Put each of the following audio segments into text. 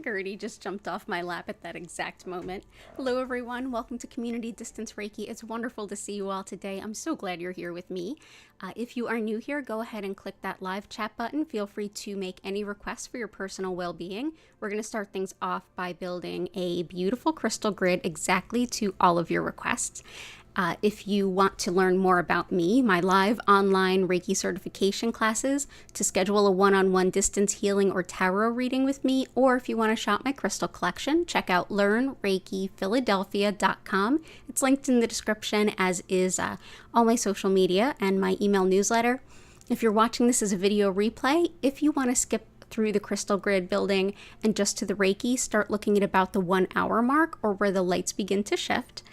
Gertie just jumped off my lap at that exact moment. Hello everyone, welcome to Community Distance Reiki. It's wonderful to see you all today. I'm so glad you're here with me. If you are new here, go ahead and click that live chat button. Feel free to make any requests for your personal well-being. We're going to start things off by building a beautiful crystal grid exactly to all of your requests. If you want to learn more about me, my live online Reiki certification classes, to schedule a one-on-one distance healing or tarot reading with me, or if you want to shop my crystal collection, check out learnreikiphiladelphia.com. It's linked in the description, as is all my social media and my email newsletter. If you're watching this as a video replay, if you want to skip through the crystal grid building and just to the Reiki, start looking at about the 1 hour mark or where the lights begin to shift.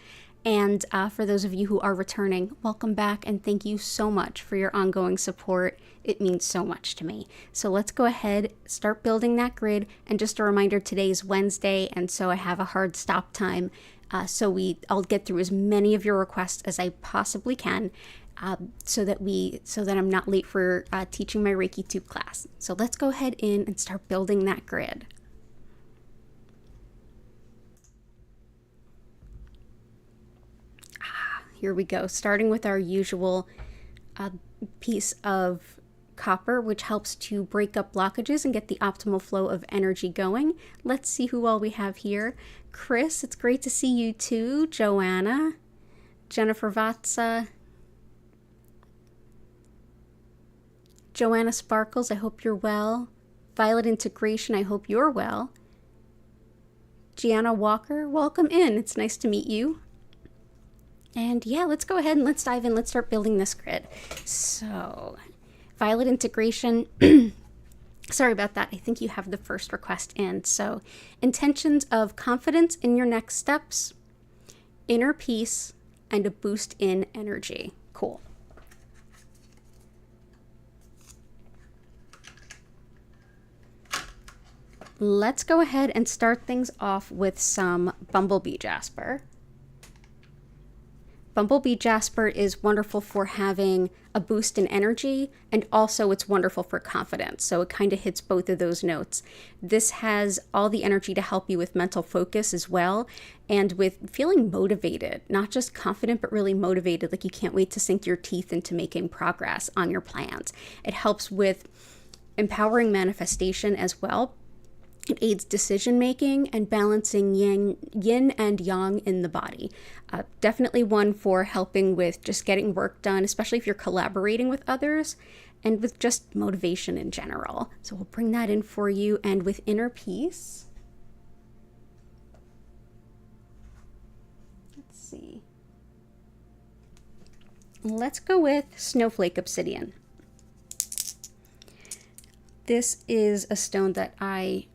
And for those of you who are returning, welcome back and thank you so much for your ongoing support. It means so much to me. So let's go ahead, start building that grid. And just a reminder, today is Wednesday, and so I have a hard stop time. I'll get through as many of your requests as I possibly can, so that I'm not late for teaching my Reiki Tube class. So let's go ahead in and start building that grid. Here we go, starting with our usual piece of copper, which helps to break up blockages and get the optimal flow of energy going. Let's see who all we have here. Chris, it's great to see you too. Joanna, Jennifer Vatsa, Joanna Sparkles, I hope you're well. Violet Integration, I hope you're well. Gianna Walker, welcome in. It's nice to meet you. And yeah, let's go ahead and let's dive in. Let's start building this grid. So, Violet Integration, sorry about that. I think you have the first request in. So, intentions of confidence in your next steps, inner peace, and a boost in energy. Cool. Let's go ahead and start things off with some Bumblebee Jasper. Bumblebee Jasper is wonderful for having a boost in energy, and also it's wonderful for confidence. So it kind of hits both of those notes. This has all the energy to help you with mental focus as well, and with feeling motivated, not just confident, but really motivated, like you can't wait to sink your teeth into making progress on your plans. It helps with empowering manifestation as well. It aids decision-making and balancing yin and yang in the body. Definitely one for helping with just getting work done, especially if you're collaborating with others, and with just motivation in general. So we'll bring that in for you. And with inner peace, let's see. Let's go with Snowflake Obsidian. This is a stone that I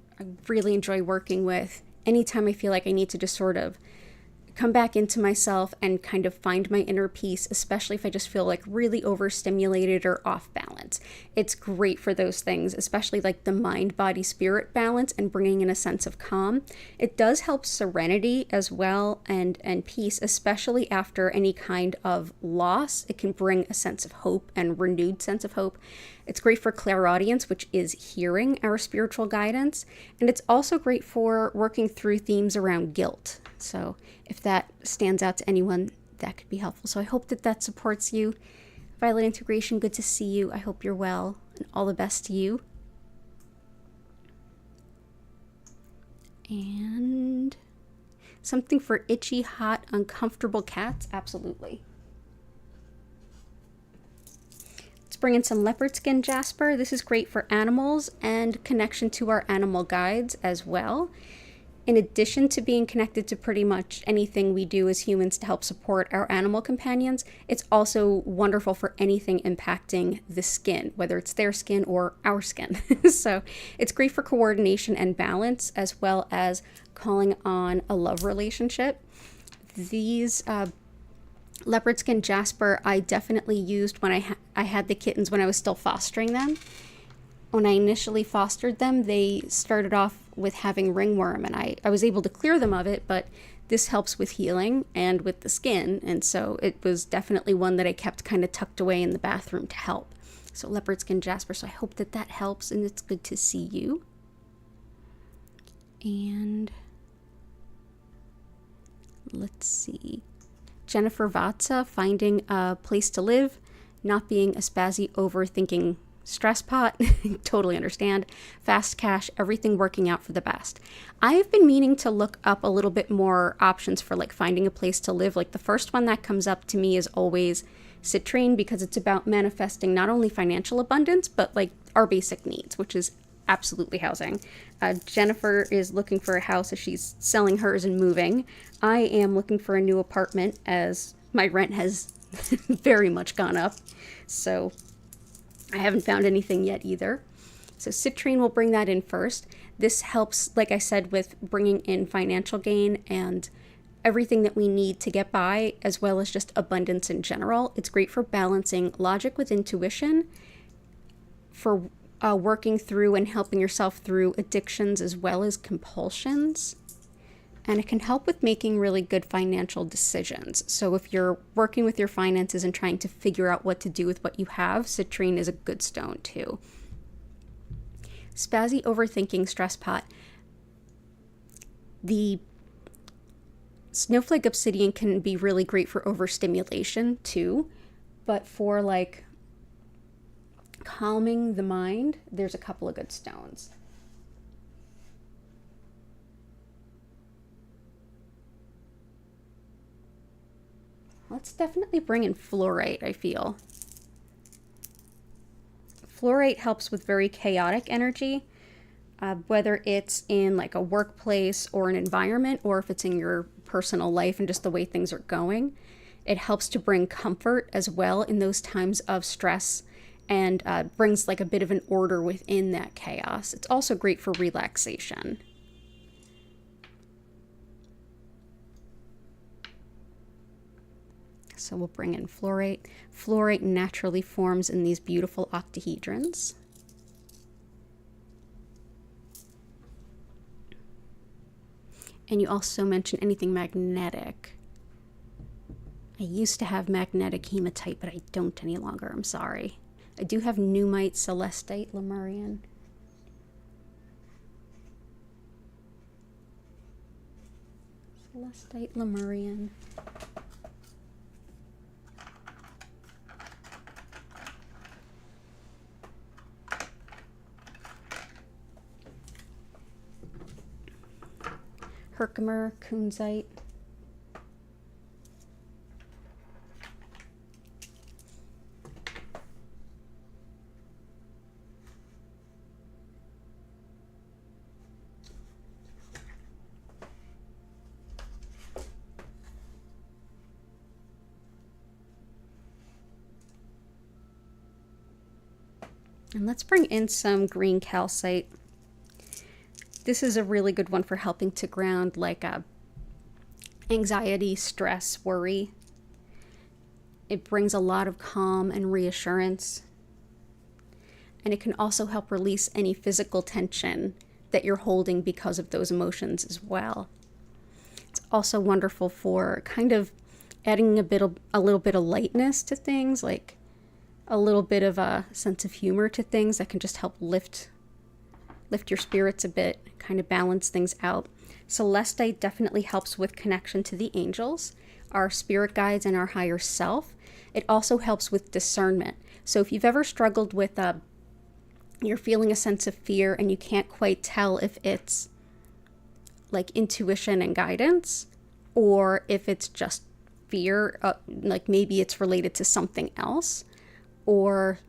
really enjoy working with anytime I feel like I need to just sort of come back into myself and kind of find my inner peace, especially if I just feel like really overstimulated or off balance. It's great for those things, especially like the mind, body, spirit balance and bringing in a sense of calm. It does help serenity as well, and peace, especially after any kind of loss. It can bring a sense of hope and renewed sense of hope. It's great for clairaudience, which is hearing our spiritual guidance. And it's also great for working through themes around guilt. So if that stands out to anyone, that could be helpful. So I hope that that supports you. Violet Integration, good to see you. I hope you're well, and all the best to you. And something for itchy, hot, uncomfortable cats. Absolutely. Bring in some leopard skin jasper. This is great for animals and connection to our animal guides as well. In addition to being connected to pretty much anything we do as humans to help support our animal companions, it's also wonderful for anything impacting the skin, whether it's their skin or our skin. So it's great for coordination and balance, as well as calling on a love relationship. These leopard skin jasper I definitely used when I had the kittens when I was still fostering them. When I initially fostered them, they started off with having ringworm, and I was able to clear them of it, but this helps with healing and with the skin, and so it was definitely one that I kept kind of tucked away in the bathroom to help. So leopard skin jasper, so I hope that that helps, and it's good to see you. And let's see. Jennifer Vatsa, finding a place to live, not being a spazzy overthinking stress pot. Totally understand. Fast cash, everything working out for the best. I have been meaning to look up a little bit more options for like finding a place to live. Like the first one that comes up to me is always Citrine, because it's about manifesting not only financial abundance, but like our basic needs, which is absolutely housing. Jennifer is looking for a house as she's selling hers and moving. I am looking for a new apartment as my rent has very much gone up. So I haven't found anything yet either. So Citrine will bring that in first. This helps, like I said, with bringing in financial gain and everything that we need to get by, as well as just abundance in general. It's great for balancing logic with intuition, for working through and helping yourself through addictions as well as compulsions. And it can help with making really good financial decisions. So if you're working with your finances and trying to figure out what to do with what you have, citrine is a good stone too. Spazzy overthinking stress pot. The snowflake obsidian can be really great for overstimulation too, but for like calming the mind, there's a couple of good stones. Let's definitely bring in fluorite, I feel. Fluorite helps with very chaotic energy, whether it's in like a workplace or an environment, or if it's in your personal life and just the way things are going. It helps to bring comfort as well in those times of stress, and brings like a bit of an order within that chaos. It's also great for relaxation. So we'll bring in fluorite. Fluorite naturally forms in these beautiful octahedrons. And you also mentioned anything magnetic. I used to have magnetic hematite, but I don't any longer. I'm sorry. I do have pneumite, celestite, lemurian. Celestite, lemurian. Herkimer, kunzite. And let's bring in some green calcite. This is a really good one for helping to ground like anxiety, stress, worry. It brings a lot of calm and reassurance. And it can also help release any physical tension that you're holding because of those emotions as well. It's also wonderful for kind of adding a little bit of lightness to things, like a little bit of a sense of humor to things that can just help lift your spirits a bit, kind of balance things out. Celestite definitely helps with connection to the angels, our spirit guides, and our higher self. It also helps with discernment. So if you've ever struggled with you're feeling a sense of fear and you can't quite tell if it's like intuition and guidance, or if it's just fear, like maybe it's related to something else, or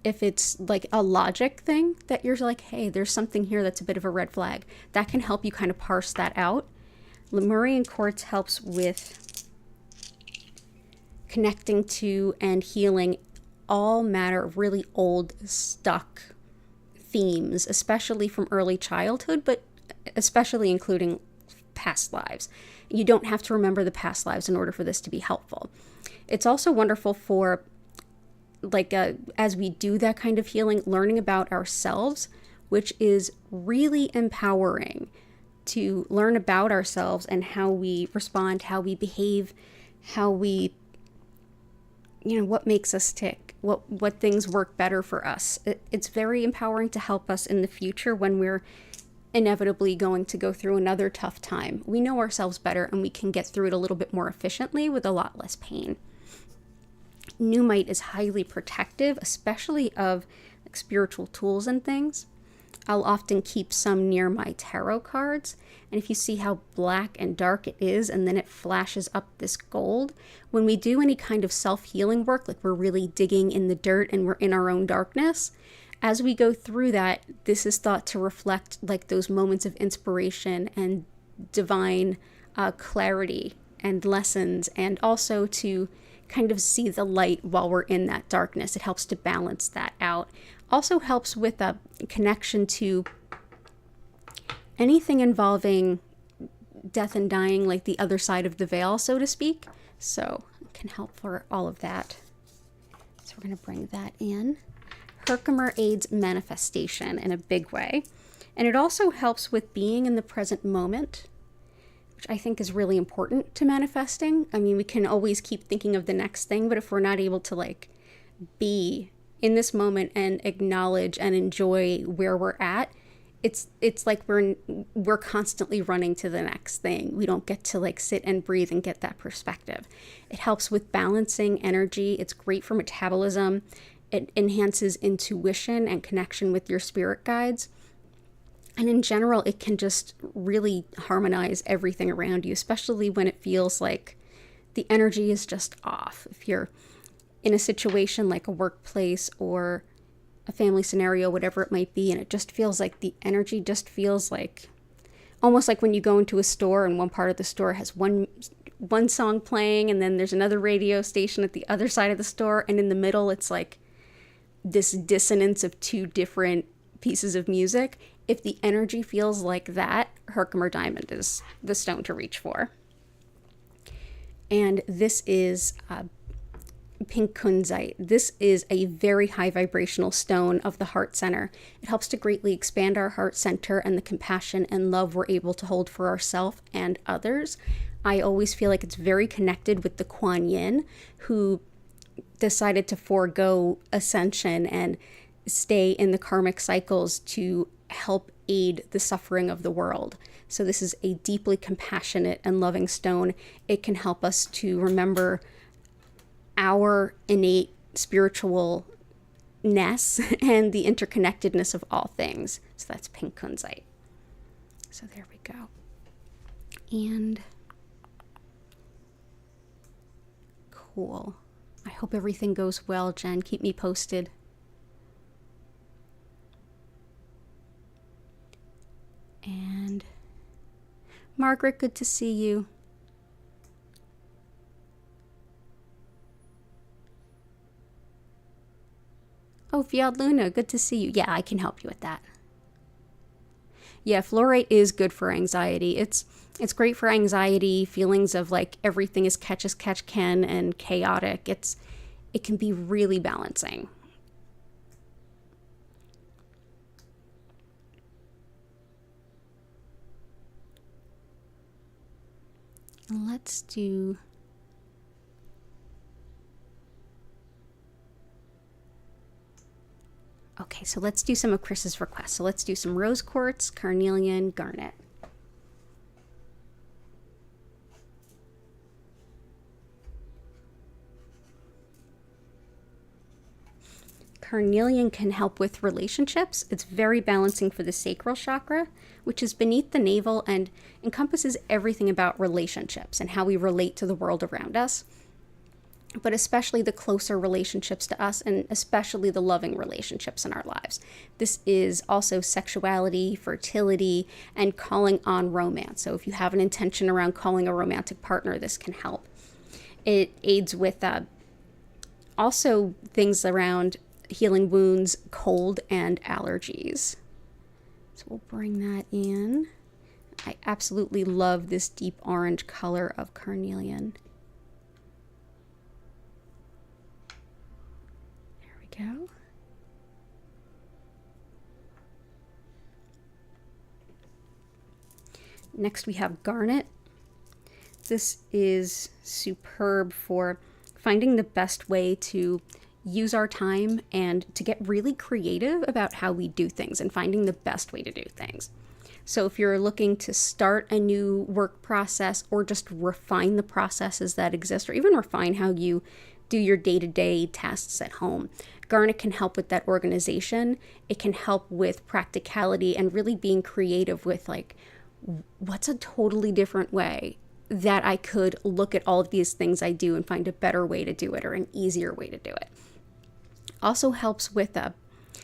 if it's like a logic thing that you're like, hey, there's something here that's a bit of a red flag, that can help you kind of parse that out. Lemurian quartz helps with connecting to and healing all matter of really old, stuck themes, especially from early childhood, but especially including past lives. You don't have to remember the past lives in order for this to be helpful. It's also wonderful for like as we do that kind of healing, learning about ourselves, which is really empowering to learn about ourselves and how we respond, how we behave, how we, what makes us tick, what things work better for us. It's very empowering to help us in the future when we're inevitably going to go through another tough time. We know ourselves better and we can get through it a little bit more efficiently with a lot less pain. Numite is highly protective, especially of like spiritual tools and things. I'll often keep some near my tarot cards, and if you see how black and dark it is, and then it flashes up this gold, when we do any kind of self-healing work, like we're really digging in the dirt and we're in our own darkness, as we go through that, this is thought to reflect like those moments of inspiration and divine clarity and lessons, and also to kind of see the light while we're in that darkness. It helps to balance that out. Also helps with a connection to anything involving death and dying, like the other side of the veil, so to speak. So it can help for all of that. So we're going to bring that in. Herkimer aids manifestation in a big way. And it also helps with being in the present moment, which I think is really important to manifesting. I mean, we can always keep thinking of the next thing, but if we're not able to like be in this moment and acknowledge and enjoy where we're at, it's like we're constantly running to the next thing. We don't get to like sit and breathe and get that perspective. It helps with balancing energy. It's great for metabolism. It enhances intuition and connection with your spirit guides. And in general, it can just really harmonize everything around you, especially when it feels like the energy is just off. If you're in a situation like a workplace or a family scenario, whatever it might be, and it just feels like the energy just feels like, almost like when you go into a store and one part of the store has one song playing, and then there's another radio station at the other side of the store, and in the middle it's like this dissonance of two different pieces of music. If the energy feels like that, Herkimer Diamond is the stone to reach for. And this is pink kunzite. This is a very high vibrational stone of the heart center. It helps to greatly expand our heart center and the compassion and love we're able to hold for ourselves and others. I always feel like it's very connected with the Kuan Yin, who decided to forego ascension and stay in the karmic cycles to help aid the suffering of the world. So this is a deeply compassionate and loving stone. It can help us to remember our innate spiritualness and the interconnectedness of all things. So that's pink kunzite. So there we go. And cool. I hope everything goes well, Jen. Keep me posted. And Margaret, good to see you. Oh, Fiat Luna, good to see you. Yeah, I can help you with that. Yeah, fluorite is good for anxiety. It's great for anxiety, feelings of like everything is catch as catch can and chaotic. It can be really balancing. Let's do okay, so let's do some of Chris's requests. So let's do some rose quartz, carnelian, garnet. Carnelian can help with relationships. It's very balancing for the sacral chakra, which is beneath the navel and encompasses everything about relationships and how we relate to the world around us, but especially the closer relationships to us and especially the loving relationships in our lives. This is also sexuality, fertility, and calling on romance. So if you have an intention around calling a romantic partner, this can help. It aids with also things around healing wounds, cold, and allergies. So we'll bring that in. I absolutely love this deep orange color of carnelian. There we go. Next we have garnet. This is superb for finding the best way to use our time and to get really creative about how we do things and finding the best way to do things. So if you're looking to start a new work process or just refine the processes that exist, or even refine how you do your day-to-day tasks at home, Garnet can help with that organization. It can help with practicality and really being creative with like, what's a totally different way that I could look at all of these things I do and find a better way to do it, or an easier way to do it. Also helps with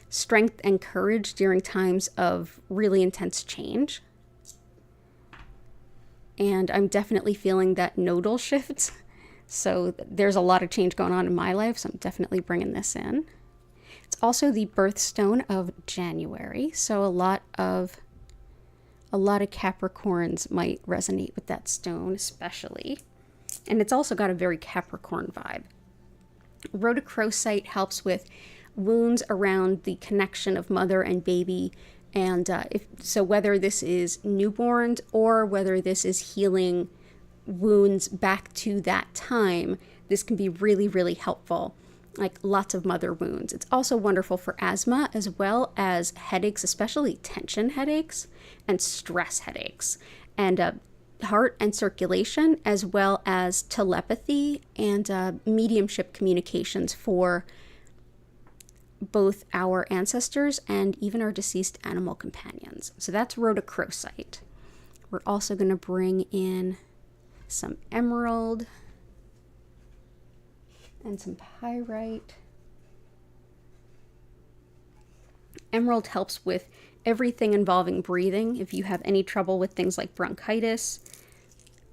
strength and courage during times of really intense change. And I'm definitely feeling that nodal shift. So there's a lot of change going on in my life, so I'm definitely bringing this in. It's also the birthstone of January, so a lot of Capricorns might resonate with that stone especially. And it's also got a very Capricorn vibe. Rhodochrosite helps with wounds around the connection of mother and baby. And whether this is newborns or whether this is healing wounds back to that time, this can be really, really helpful. Like lots of mother wounds. It's also wonderful for asthma as well as headaches, especially tension headaches and stress headaches, and heart and circulation, as well as telepathy and mediumship communications for both our ancestors and even our deceased animal companions. So that's rhodochrosite. We're also going to bring in some emerald and some pyrite. Emerald helps with everything involving breathing. If you have any trouble with things like bronchitis,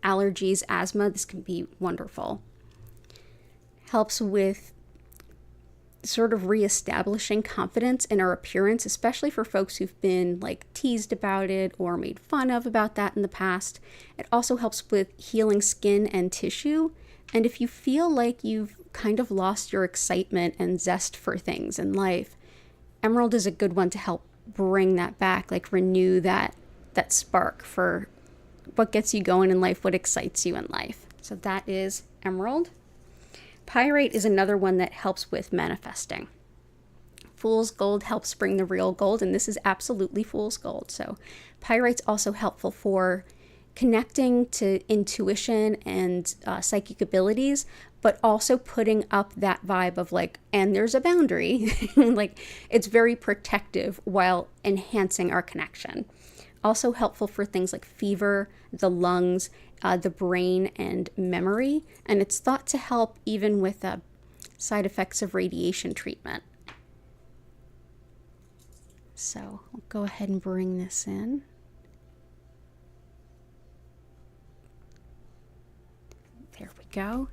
allergies, asthma, this can be wonderful. Helps with sort of reestablishing confidence in our appearance, especially for folks who've been like teased about it or made fun of about that in the past. It also helps with healing skin and tissue. And if you feel like you've kind of lost your excitement and zest for things in life, emerald is a good one to help bring that back, like renew that spark for what gets you going in life, what excites you in life. So that is emerald. Pyrite is another one that helps with manifesting. Fool's gold helps bring the real gold, and this is absolutely fool's gold. So pyrite's also helpful for connecting to intuition and psychic abilities, but also putting up that vibe of like, and there's a boundary. Like it's very protective while enhancing our connection. Also helpful for things like fever, the lungs, the brain, and memory. And it's thought to help even with side effects of radiation treatment. So I'll go ahead and bring this in. There we go.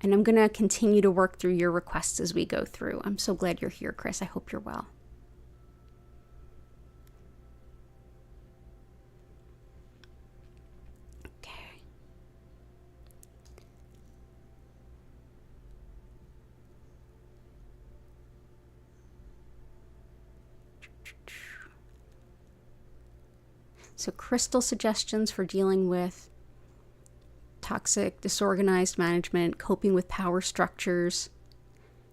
And I'm going to continue to work through your requests as we go through. I'm so glad you're here, Chris. I hope you're well. Okay. So crystal suggestions for dealing with toxic, disorganized management, coping with power structures.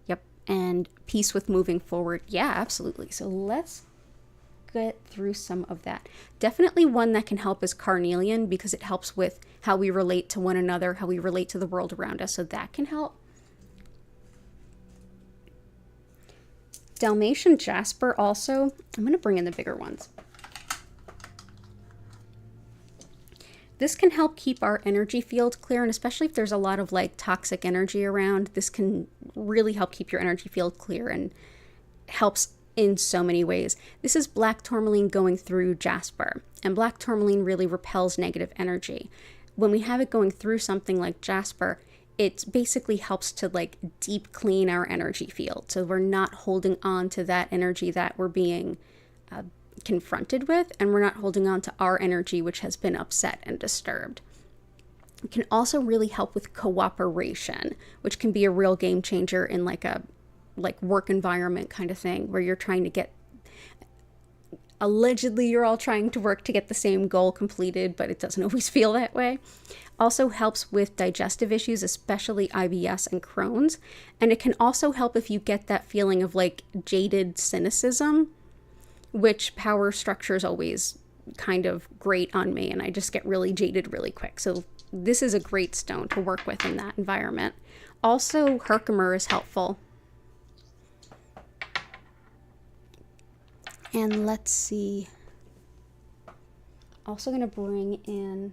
Yep. And peace with moving forward. Yeah, absolutely. So let's get through some of that. Definitely one that can help is carnelian, because it helps with how we relate to one another, how we relate to the world around us. So that can help. Dalmatian jasper also. I'm going to bring in the bigger ones. This can help keep our energy field clear, and especially if there's a lot of like toxic energy around, this can really help keep your energy field clear and helps in so many ways. This is black tourmaline going through jasper, and black tourmaline really repels negative energy. When we have it going through something like jasper, it basically helps to like deep clean our energy field, so we're not holding on to that energy that we're being confronted with, and we're not holding on to our energy which has been upset and disturbed. It can also really help with cooperation, which can be a real game changer in like a work environment kind of thing, where you're trying to get allegedly you're all trying to work to get the same goal completed, but it doesn't always feel that way. Also helps with digestive issues, especially IBS and Crohn's. And it can also help if you get that feeling of like jaded cynicism, which power structure is always kind of great on me, and I just get really jaded really quick. So this is a great stone to work with in that environment. Also, Herkimer is helpful. And let's see. Also going to bring in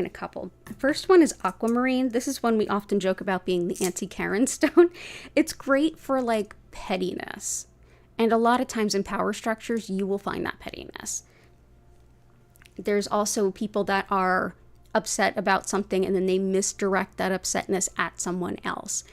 a couple. The first one is aquamarine. This is one we often joke about being the Auntie Karen stone. It's great for like pettiness. And a lot of times in power structures, you will find that pettiness. There's also people that are upset about something and then they misdirect that upsetness at someone else.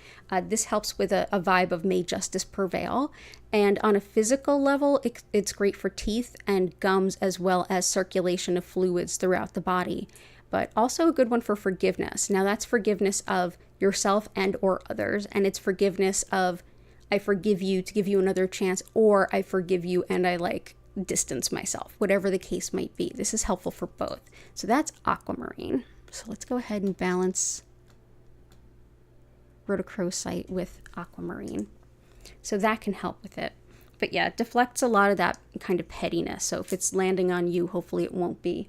This helps with a vibe of may justice prevail. And on a physical level, it's great for teeth and gums as well as circulation of fluids throughout the body. But also a good one for forgiveness. Now that's forgiveness of yourself and or others. And it's forgiveness of I forgive you to give you another chance, or I forgive you and I like distance myself, whatever the case might be. This is helpful for both. So that's aquamarine. So let's go ahead and balance rhodochrosite with aquamarine. So that can help with it. But yeah, it deflects a lot of that kind of pettiness. So if it's landing on you, hopefully it won't be.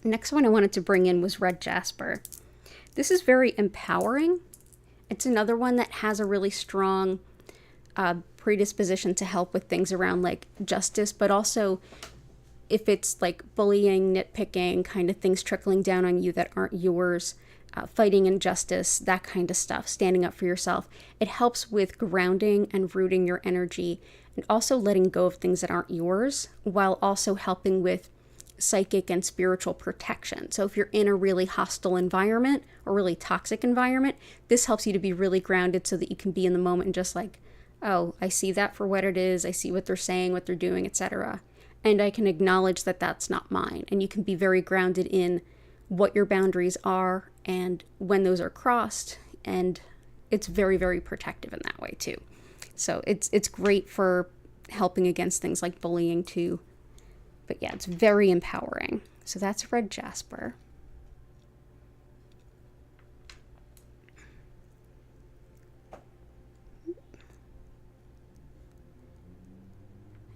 Next one I wanted to bring in was red jasper. This is very empowering. It's another one that has a really strong predisposition to help with things around like justice, but also if it's like bullying, nitpicking, kind of things trickling down on you that aren't yours, fighting injustice, that kind of stuff, standing up for yourself. It helps with grounding and rooting your energy and also letting go of things that aren't yours, while also helping with psychic and spiritual protection. So if you're in a really hostile environment or really toxic environment, this helps you to be really grounded so that you can be in the moment and just like, oh, I see that for what it is. I see what they're saying, what they're doing, etc. And I can acknowledge that that's not mine. And you can be very grounded in what your boundaries are and when those are crossed. And it's very, very protective in that way too. So it's great for helping against things like bullying too. But yeah, it's very empowering. So that's red jasper.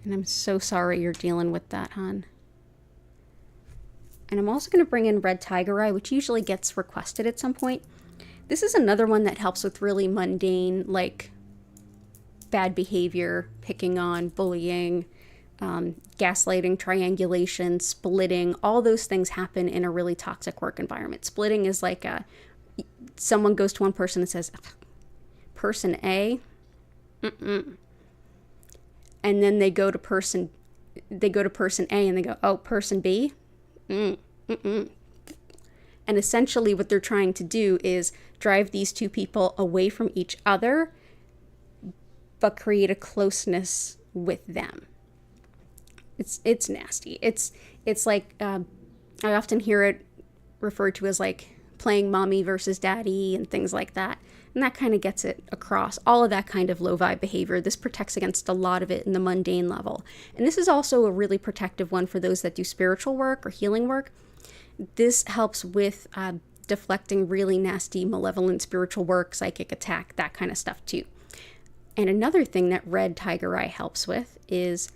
And I'm so sorry you're dealing with that, hon. And I'm also going to bring in red tiger eye, which usually gets requested at some point. This is another one that helps with really mundane, like bad behavior, picking on, bullying, gaslighting, triangulation, splitting. All those things happen in a really toxic work environment. Splitting is like someone goes to one person and says, person A, and then they go to person A and they go, oh, person B, And essentially what they're trying to do is drive these two people away from each other, but create a closeness with them. It's nasty. It's like, I often hear it referred to as like playing mommy versus daddy and things like that. And that kind of gets it across. All of that kind of low vibe behavior. This protects against a lot of it in the mundane level. And this is also a really protective one for those that do spiritual work or healing work. This helps with deflecting really nasty, malevolent spiritual work, psychic attack, that kind of stuff too. And another thing that red tiger eye helps with is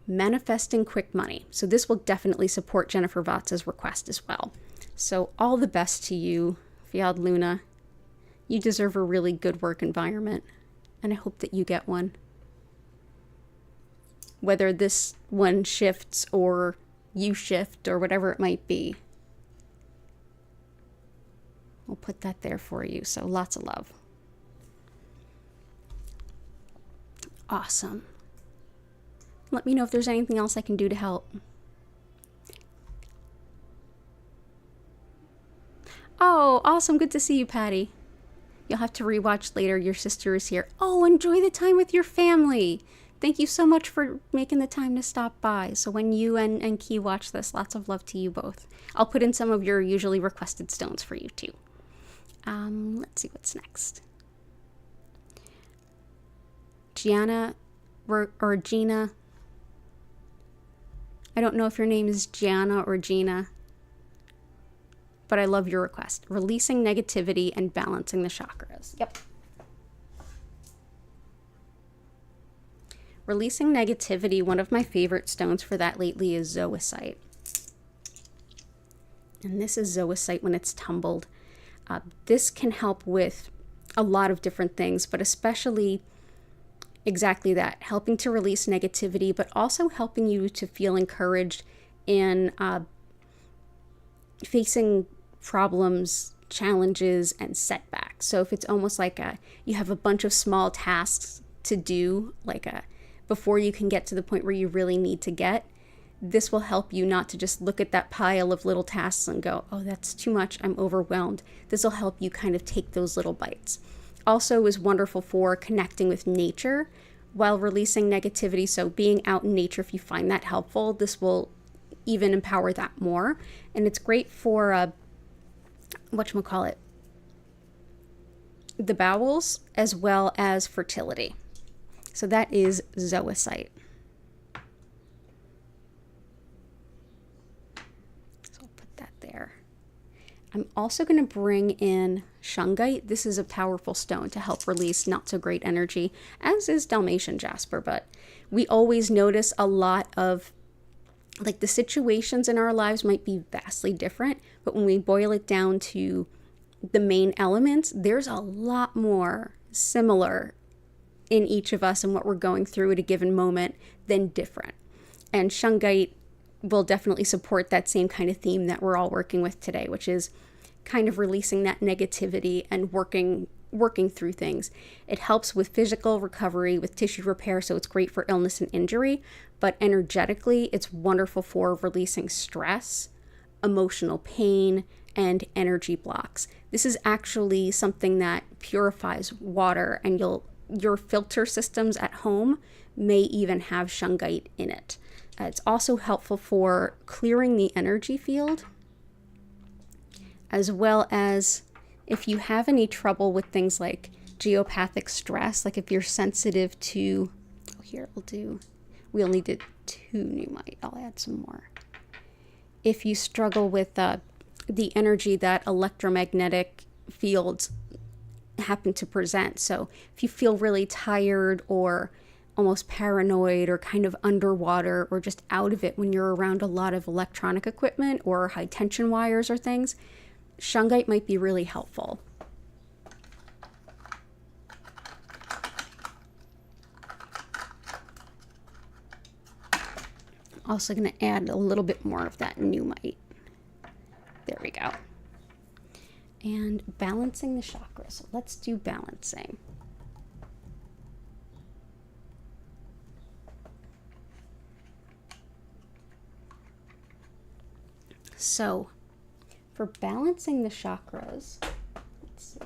manifesting quick money. So this will definitely support Jennifer Vatz's request as well. So all the best to you, Fiad Luna. You deserve a really good work environment, and I hope that you get one. Whether this one shifts or you shift or whatever it might be. We'll put that there for you, so lots of love. Awesome. Let me know if there's anything else I can do to help. Oh, awesome. Good to see you, Patty. You'll have to rewatch later. Your sister is here. Oh, enjoy the time with your family. Thank you so much for making the time to stop by. So when you and Key watch this, lots of love to you both. I'll put in some of your usually requested stones for you too. Let's see what's next. Gianna or Gina. I don't know if your name is Gianna or Gina, but I love your request. Releasing negativity and balancing the chakras. Yep. Releasing negativity, one of my favorite stones for that lately is zoisite. And this is zoisite when it's tumbled. This can help with a lot of different things, but especially exactly that, helping to release negativity, but also helping you to feel encouraged in facing problems, challenges, and setbacks. So if it's almost like you have a bunch of small tasks to do, before you can get to the point where you really need to get, this will help you not to just look at that pile of little tasks and go, oh, that's too much, I'm overwhelmed. This will help you kind of take those little bites. Also is wonderful for connecting with nature while releasing negativity. So being out in nature, if you find that helpful, this will even empower that more. And it's great for, the bowels as well as fertility. So that is zoisite. So I'll put that there. I'm also going to bring in shungite. This is a powerful stone to help release not so great energy, as is Dalmatian jasper. But we always notice a lot of, the situations in our lives might be vastly different, but when we boil it down to the main elements, there's a lot more similar in each of us and what we're going through at a given moment than different. And shungite will definitely support that same kind of theme that we're all working with today, which is kind of releasing that negativity and working through things. It helps with physical recovery, with tissue repair, so it's great for illness and injury, but energetically, it's wonderful for releasing stress, emotional pain, and energy blocks. This is actually something that purifies water, and your filter systems at home may even have shungite in it. It's also helpful for clearing the energy field, as well as if you have any trouble with things like geopathic stress, like if you're sensitive to, we only did 2 pneumite, I'll add some more. If you struggle with the energy that electromagnetic fields happen to present. So if you feel really tired or almost paranoid or kind of underwater or just out of it when you're around a lot of electronic equipment or high tension wires or things, shungite might be really helpful. Also going to add a little bit more of that pneumite. There we go. And balancing the chakras. So let's do balancing. So for balancing the chakras, let's see.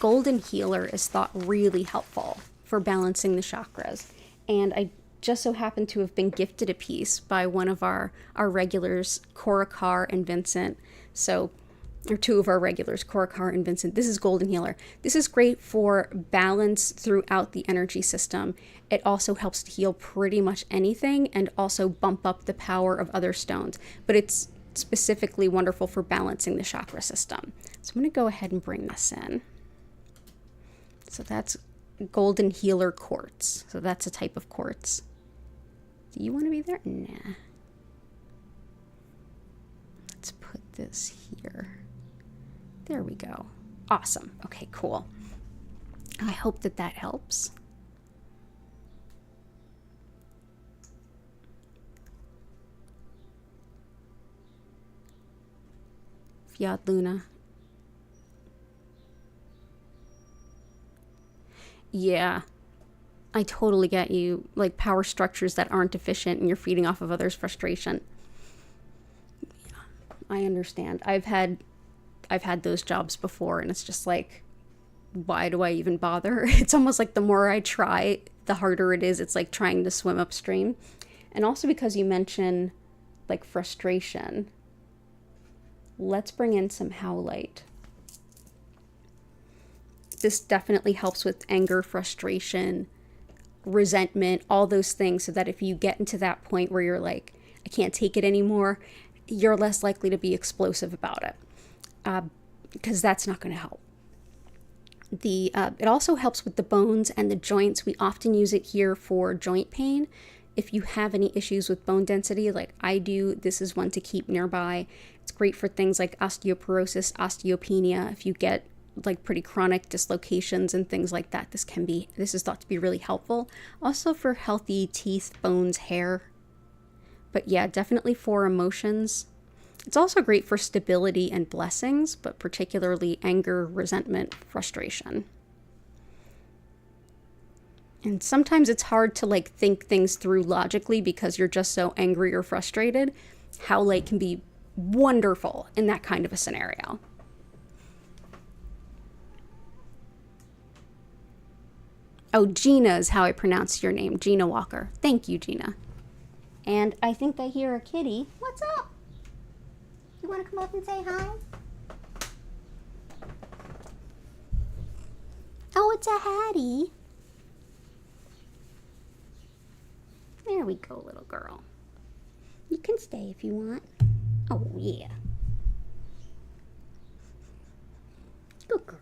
Golden Healer is thought really helpful for balancing the chakras. And I just so happened to have been gifted a piece by one of our regulars, Cora Carr and Vincent. So, or 2 of our regulars, Cora Carr and Vincent. This is Golden Healer. This is great for balance throughout the energy system. It also helps to heal pretty much anything and also bump up the power of other stones. But it's specifically wonderful for balancing the chakra system. So I'm going to go ahead and bring this in. So that's Golden Healer quartz. So that's a type of quartz. Do you want to be there? Nah. Let's put this here. There we go. Awesome. Okay, cool. I hope that helps. Fiat Luna. Yeah. I totally get you. Like power structures that aren't efficient and you're feeding off of others' frustration. Yeah, I understand. I've had those jobs before, and it's just like, why do I even bother? It's almost like the more I try, the harder it is. It's like trying to swim upstream. And also because you mention like frustration, let's bring in some howlite. This definitely helps with anger, frustration, resentment, all those things, so that if you get into that point where you're like, I can't take it anymore, you're less likely to be explosive about it, because that's not going to help. It also helps with the bones and the joints. We often use it here for joint pain. If you have any issues with bone density, like I do, this is one to keep nearby. It's great for things like osteoporosis, osteopenia. If you get like pretty chronic dislocations and things like that, this is thought to be really helpful. Also for healthy teeth, bones, hair. But yeah, definitely for emotions. It's also great for stability and blessings, but particularly anger, resentment, frustration. And sometimes it's hard to like think things through logically because you're just so angry or frustrated. Howlite can be wonderful in that kind of a scenario. Oh, Gina is how I pronounce your name, Gina Walker. Thank you, Gina. And I think I hear a kitty. What's up? You want to come up and say hi? Oh, it's a Hattie. There we go, little girl. You can stay if you want. Oh, yeah. Good girl.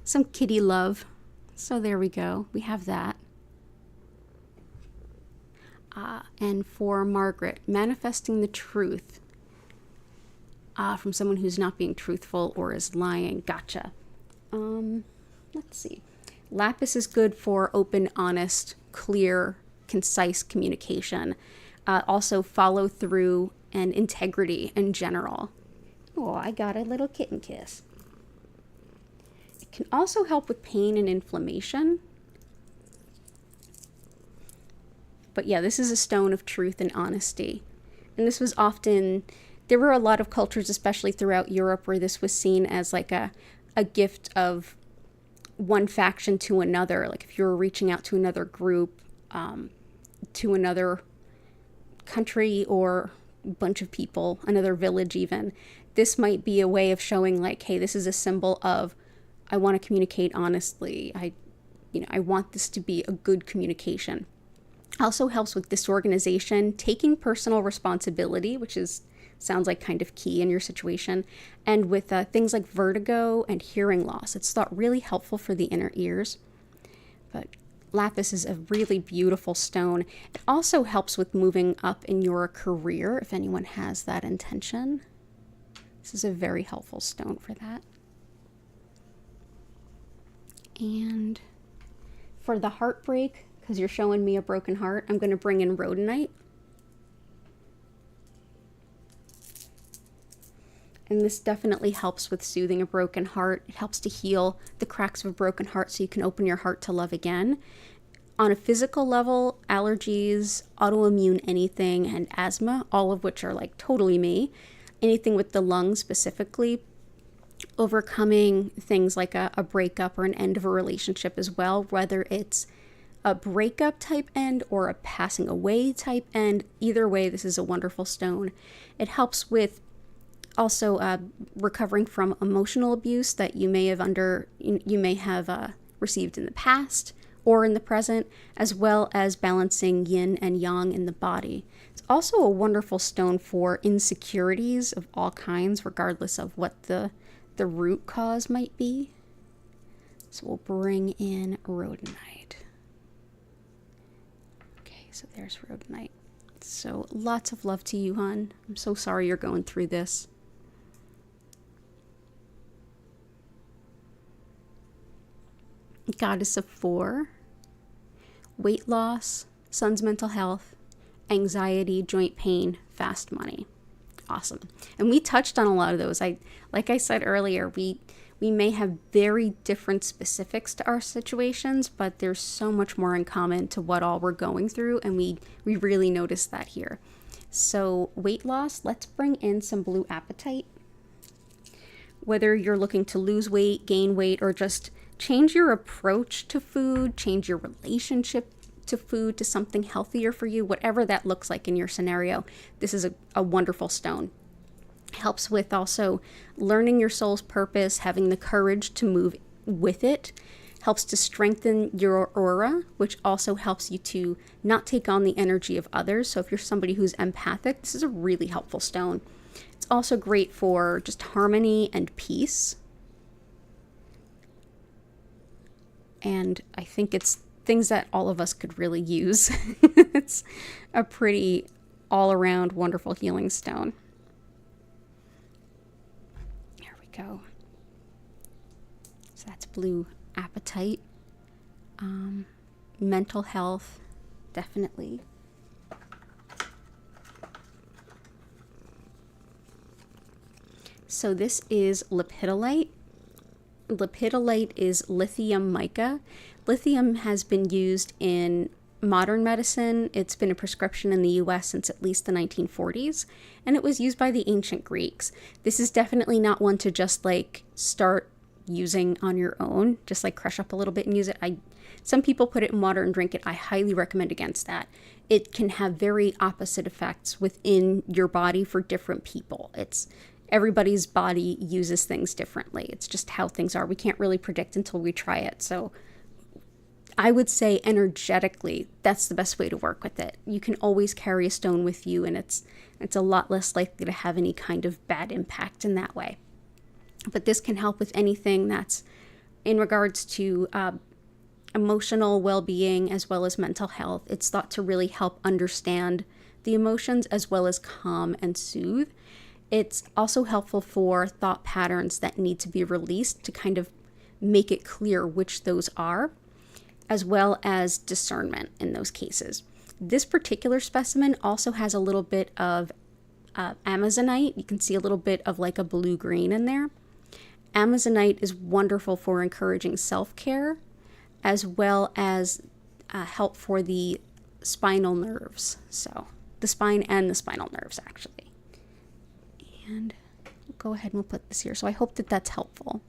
Some kitty love. So there we go. We have that. And for Margaret, manifesting the truth from someone who's not being truthful or is lying. Gotcha. Let's see. Lapis is good for open, honest, clear, concise communication. Also follow through and integrity in general. Oh, I got a little kitten kiss. It can also help with pain and inflammation. But yeah, this is a stone of truth and honesty. And this was often, there were a lot of cultures, especially throughout Europe, where this was seen as like a gift of one faction to another. Like if you were reaching out to another group, to another country or bunch of people, another village even, this might be a way of showing like, hey, this is a symbol of, I want to communicate honestly. I want this to be a good communication. Also helps with disorganization, taking personal responsibility, which sounds like kind of key in your situation, and with things like vertigo and hearing loss. It's thought really helpful for the inner ears. But lapis is a really beautiful stone. It also helps with moving up in your career if anyone has that intention. This is a very helpful stone for that. And for the heartbreak, because you're showing me a broken heart, I'm going to bring in rhodonite. And this definitely helps with soothing a broken heart. It helps to heal the cracks of a broken heart so you can open your heart to love again. On a physical level, allergies, autoimmune anything, and asthma, all of which are like totally me. Anything with the lungs specifically. Overcoming things like a breakup or an end of a relationship as well, whether it's a breakup type end or a passing away type end. Either way, this is a wonderful stone. It helps with also recovering from emotional abuse that you may have received in the past or in the present, as well as balancing yin and yang in the body. It's also a wonderful stone for insecurities of all kinds, regardless of what the root cause might be. So we'll bring in rhodonite. Okay, so there's rhodonite. So lots of love to you, hon. I'm so sorry you're going through this. Goddess of 4. Weight loss, son's mental health, anxiety, joint pain, fast money. Awesome. And we touched on a lot of those. Like I said earlier, we We may have very different specifics to our situations, but there's so much more in common to what all we're going through, and we really notice that here. So weight loss, let's bring in some blue apatite. Whether you're looking to lose weight, gain weight, or just change your approach to food, change your relationship to food, to something healthier for you, whatever that looks like in your scenario, this is a wonderful stone. Helps with also learning your soul's purpose, having the courage to move with it. Helps to strengthen your aura, which also helps you to not take on the energy of others. So if you're somebody who's empathic, this is a really helpful stone. It's also great for just harmony and peace. And I think it's things that all of us could really use. It's a pretty all-around wonderful healing stone. There we go. So that's blue apatite. Mental health, definitely. So this is lepidolite. Lepidolite is lithium mica. Lithium has been used in modern medicine. It's been a prescription in the US since at least the 1940s, and it was used by the ancient Greeks. This is definitely not one to just like start using on your own, just like crush up a little bit and use it. Some people put it in water and drink it. I highly recommend against that. It can have very opposite effects within your body for different people. Everybody's body uses things differently. It's just how things are. We can't really predict until we try it. So I would say energetically, that's the best way to work with it. You can always carry a stone with you, and it's a lot less likely to have any kind of bad impact in that way. But this can help with anything that's in regards to emotional well-being as well as mental health. It's thought to really help understand the emotions as well as calm and soothe. It's also helpful for thought patterns that need to be released to kind of make it clear which those are, as well as discernment in those cases. This particular specimen also has a little bit of Amazonite. You can see a little bit of like a blue-green in there. Amazonite is wonderful for encouraging self-care, as well as help for the spinal nerves. So the spine and the spinal nerves, actually. And we'll go ahead and we'll put this here. So I hope that that's helpful.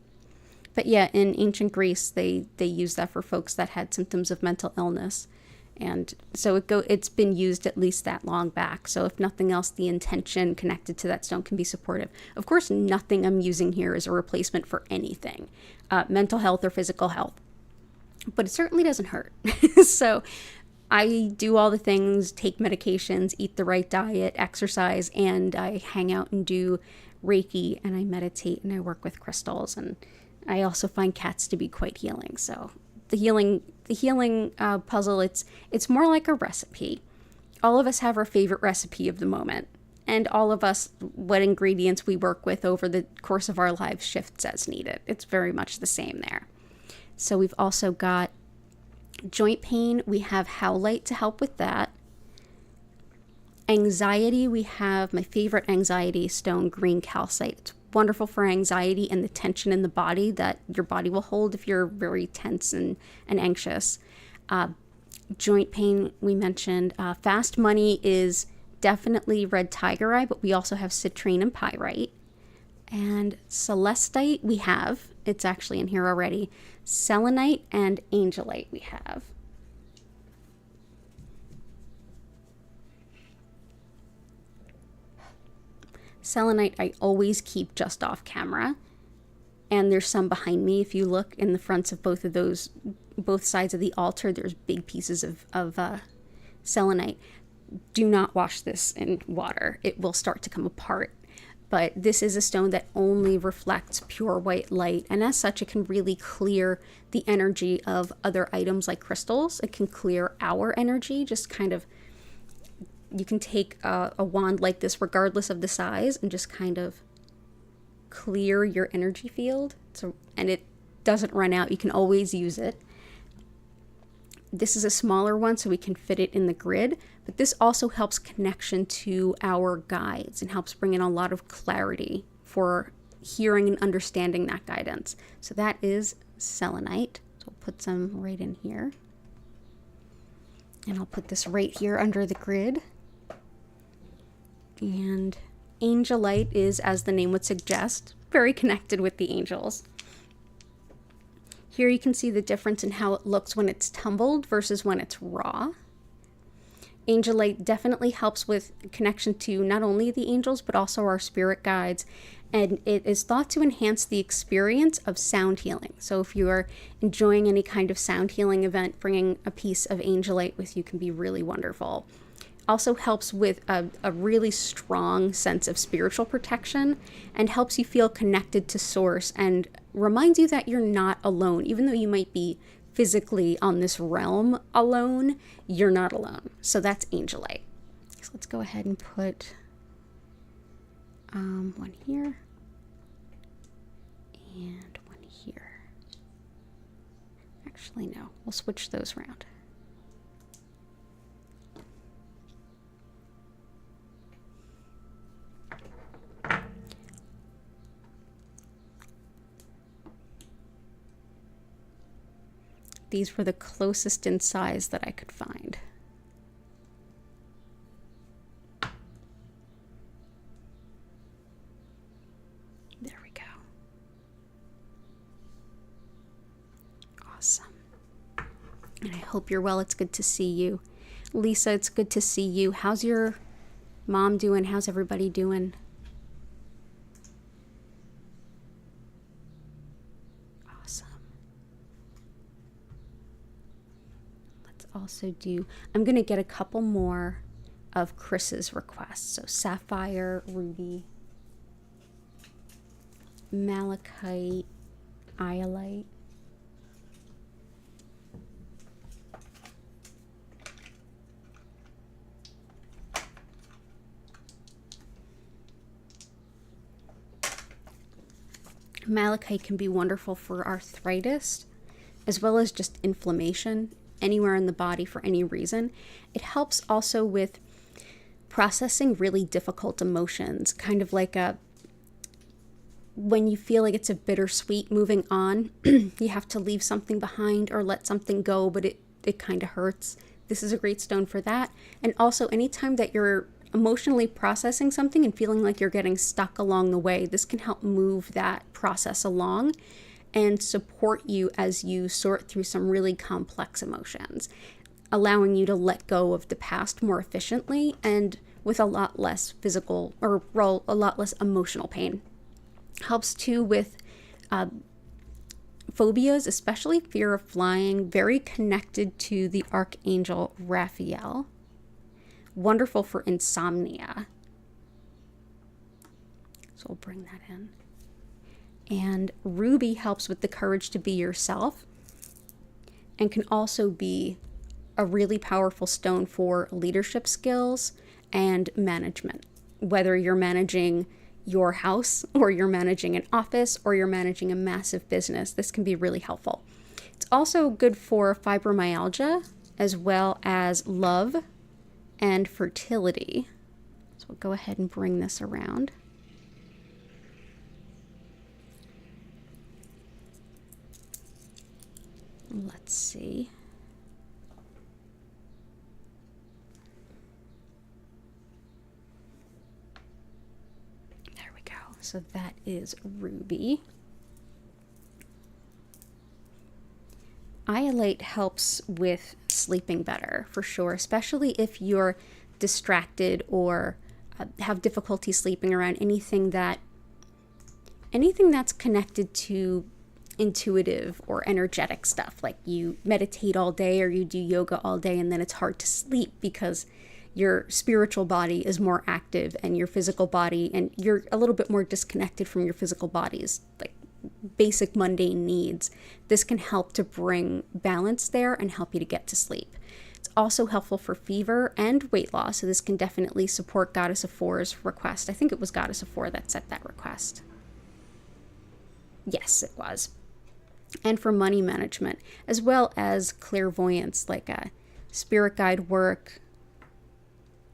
But yeah, in ancient Greece, they used that for folks that had symptoms of mental illness. And so it's been used at least that long back. So if nothing else, the intention connected to that stone can be supportive. Of course, nothing I'm using here is a replacement for anything, mental health or physical health. But it certainly doesn't hurt. So I do all the things, take medications, eat the right diet, exercise, and I hang out and do Reiki, and I meditate, and I work with crystals, and I also find cats to be quite healing. So the healing puzzle, it's more like a recipe. All of us have our favorite recipe of the moment, and all of us, what ingredients we work with over the course of our lives shifts as needed. It's very much the same there. So we've also got joint pain. We have howlite to help with that. Anxiety, we have my favorite anxiety stone, green calcite. It's wonderful for anxiety and the tension in the body that your body will hold if you're very tense and anxious. Joint pain, we mentioned. Fast money is definitely red tiger eye, but we also have citrine and pyrite. And celestite we have. It's actually in here already. Selenite and angelite we have. Selenite I always keep just off camera, and there's some behind me. If you look in the fronts of both sides of the altar, there's big pieces of selenite. Do not wash this in water. It will start to come apart. But this is a stone that only reflects pure white light, and as such it can really clear the energy of other items like crystals. It can clear our energy, just kind of, you can take a wand like this regardless of the size and just kind of clear your energy field. And it doesn't run out. You can always use it. This is a smaller one, so we can fit it in the grid, but this also helps connection to our guides and helps bring in a lot of clarity for hearing and understanding that guidance. So that is selenite. So we'll put some right in here. And I'll put this right here under the grid. And angelite is, as the name would suggest, very connected with the angels. Here you can see the difference in how it looks when it's tumbled versus when it's raw. Angelite definitely helps with connection to not only the angels, but also our spirit guides. And it is thought to enhance the experience of sound healing. So if you are enjoying any kind of sound healing event, bringing a piece of angelite with you can be really wonderful. Also helps with a really strong sense of spiritual protection and helps you feel connected to source and reminds you that you're not alone. Even though you might be physically on this realm alone, you're not alone. So that's angelite. So let's go ahead and put one here and one here. Actually, no, we'll switch those around. These were the closest in size that I could find. There we go. Awesome. And I hope you're well. It's good to see you. Lisa, it's good to see you. How's your mom doing? How's everybody doing? Also do, I'm going to get a couple more of Chris's requests. So sapphire, ruby, malachite, iolite, malachite can be wonderful for arthritis as well as just inflammation anywhere in the body for any reason. It helps also with processing really difficult emotions, kind of like when you feel like it's a bittersweet moving on, you have to leave something behind or let something go, but it kind of hurts. This is a great stone for that. And also anytime that you're emotionally processing something and feeling like you're getting stuck along the way, this can help move that process along and support you as you sort through some really complex emotions, allowing you to let go of the past more efficiently and with a lot less physical or a lot less emotional pain. Helps too with phobias, especially fear of flying, very connected to the Archangel Raphael. Wonderful for insomnia. So we'll bring that in. And ruby helps with the courage to be yourself and can also be a really powerful stone for leadership skills and management. Whether you're managing your house or you're managing an office or you're managing a massive business, this can be really helpful. It's also good for fibromyalgia as well as love and fertility. So we'll go ahead and bring this around. Let's see. There we go. So that is ruby. Iolite helps with sleeping better, for sure, especially if you're distracted or have difficulty sleeping around anything that's connected to intuitive or energetic stuff, like you meditate all day or you do yoga all day and then it's hard to sleep because your spiritual body is more active and your physical body, and you're a little bit more disconnected from your physical body's like basic mundane needs. This can help to bring balance there and help you to get to sleep. It's also helpful for fever and weight loss, so this can definitely support Goddess of Four's request. I think it was Goddess of Four that set that request. Yes, it was. And for money management, as well as clairvoyance, like spirit guide work,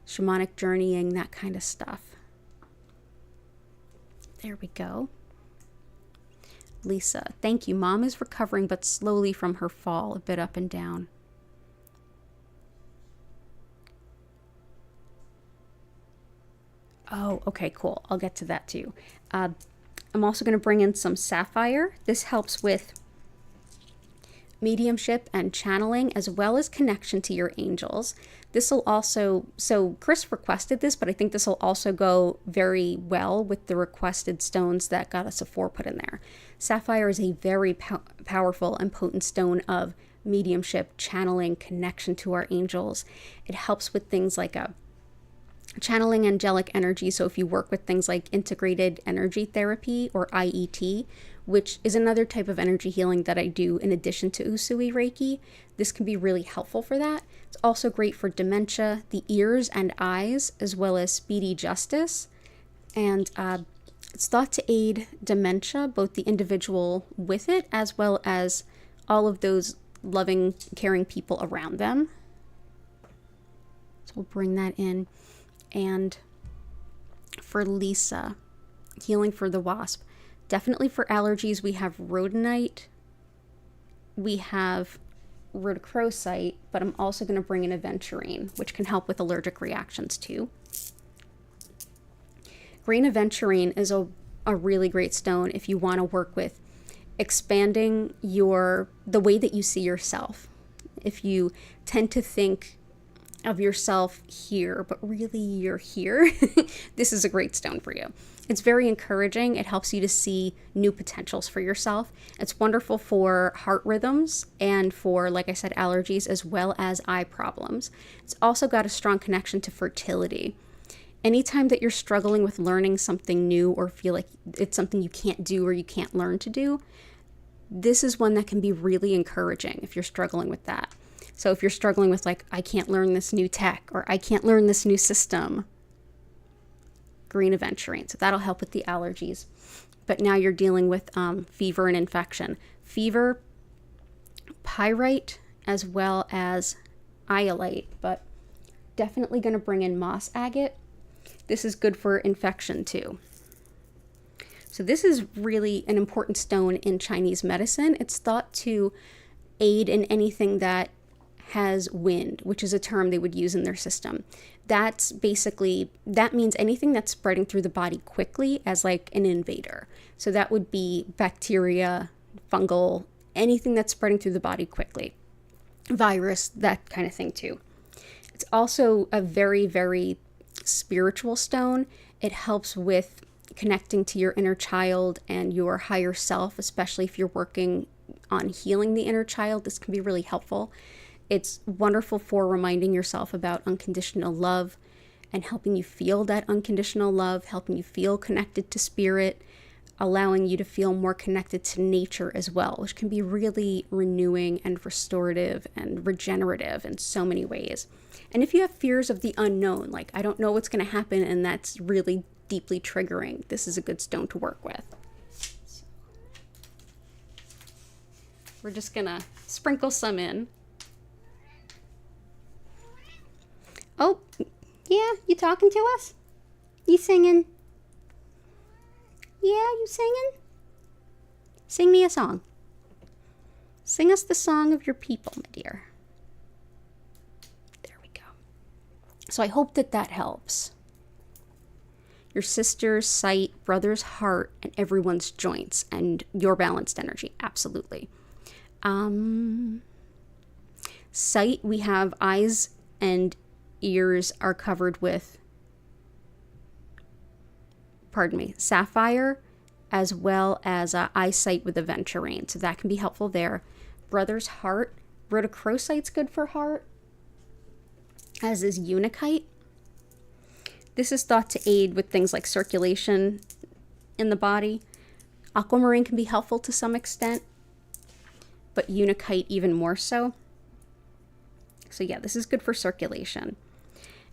shamanic journeying, that kind of stuff. There we go. Lisa, thank you. Mom is recovering, but slowly from her fall, a bit up and down. Oh, okay, cool. I'll get to that too. I'm also going to bring in some sapphire. This helps with mediumship and channeling, as well as connection to your angels. This will also, so Chris requested this, but I think this will also go very well with the requested stones that Goddess of Four put in there. Sapphire is a very powerful and potent stone of mediumship, channeling, connection to our angels. It helps with things like channeling angelic energy. So if you work with things like integrated energy therapy or IET, which is another type of energy healing that I do in addition to Usui Reiki, this can be really helpful for that. It's also great for dementia, the ears and eyes, as well as speedy justice. And it's thought to aid dementia, both the individual with it, as well as all of those loving, caring people around them. So we'll bring that in. And for Lisa, healing for the wasp. Definitely for allergies, we have rhodonite, we have rhodochrosite, but I'm also going to bring in aventurine, which can help with allergic reactions too. Green aventurine is a really great stone if you want to work with expanding the way that you see yourself. If you tend to think of yourself here, but really you're here, this is a great stone for you. It's very encouraging. It helps you to see new potentials for yourself. It's wonderful for heart rhythms and for, like I said, allergies, as well as eye problems. It's also got a strong connection to fertility. Anytime that you're struggling with learning something new or feel like it's something you can't do or you can't learn to do, this is one that can be really encouraging if you're struggling with that. So if you're struggling with like, I can't learn this new tech or I can't learn this new system, green aventurine. So that'll help with the allergies. But now you're dealing with fever and infection. Fever, pyrite, as well as iolite, but definitely going to bring in moss agate. This is good for infection too. So this is really an important stone in Chinese medicine. It's thought to aid in anything that has wind, which is a term they would use in their system. That means anything that's spreading through the body quickly as like an invader. So that would be bacteria, fungal, anything that's spreading through the body quickly. Virus, that kind of thing too. It's also a very, very spiritual stone. It helps with connecting to your inner child and your higher self, especially if you're working on healing the inner child. This can be really helpful. It's wonderful for reminding yourself about unconditional love and helping you feel that unconditional love, helping you feel connected to spirit, allowing you to feel more connected to nature as well, which can be really renewing and restorative and regenerative in so many ways. And if you have fears of the unknown, like I don't know what's going to happen and that's really deeply triggering, this is a good stone to work with. So we're just going to sprinkle some in. Oh, yeah, you talking to us? You singing? Yeah, you singing? Sing me a song. Sing us the song of your people, my dear. There we go. So I hope that helps. Your sister's sight, brother's heart, and everyone's joints, and your balanced energy, absolutely. Sight, we have eyes and ears are covered with, sapphire, as well as eyesight with aventurine. So that can be helpful there. Brother's heart, rhodochrosite's good for heart, as is unakite. This is thought to aid with things like circulation in the body. Aquamarine can be helpful to some extent, but unakite even more so. So yeah, this is good for circulation.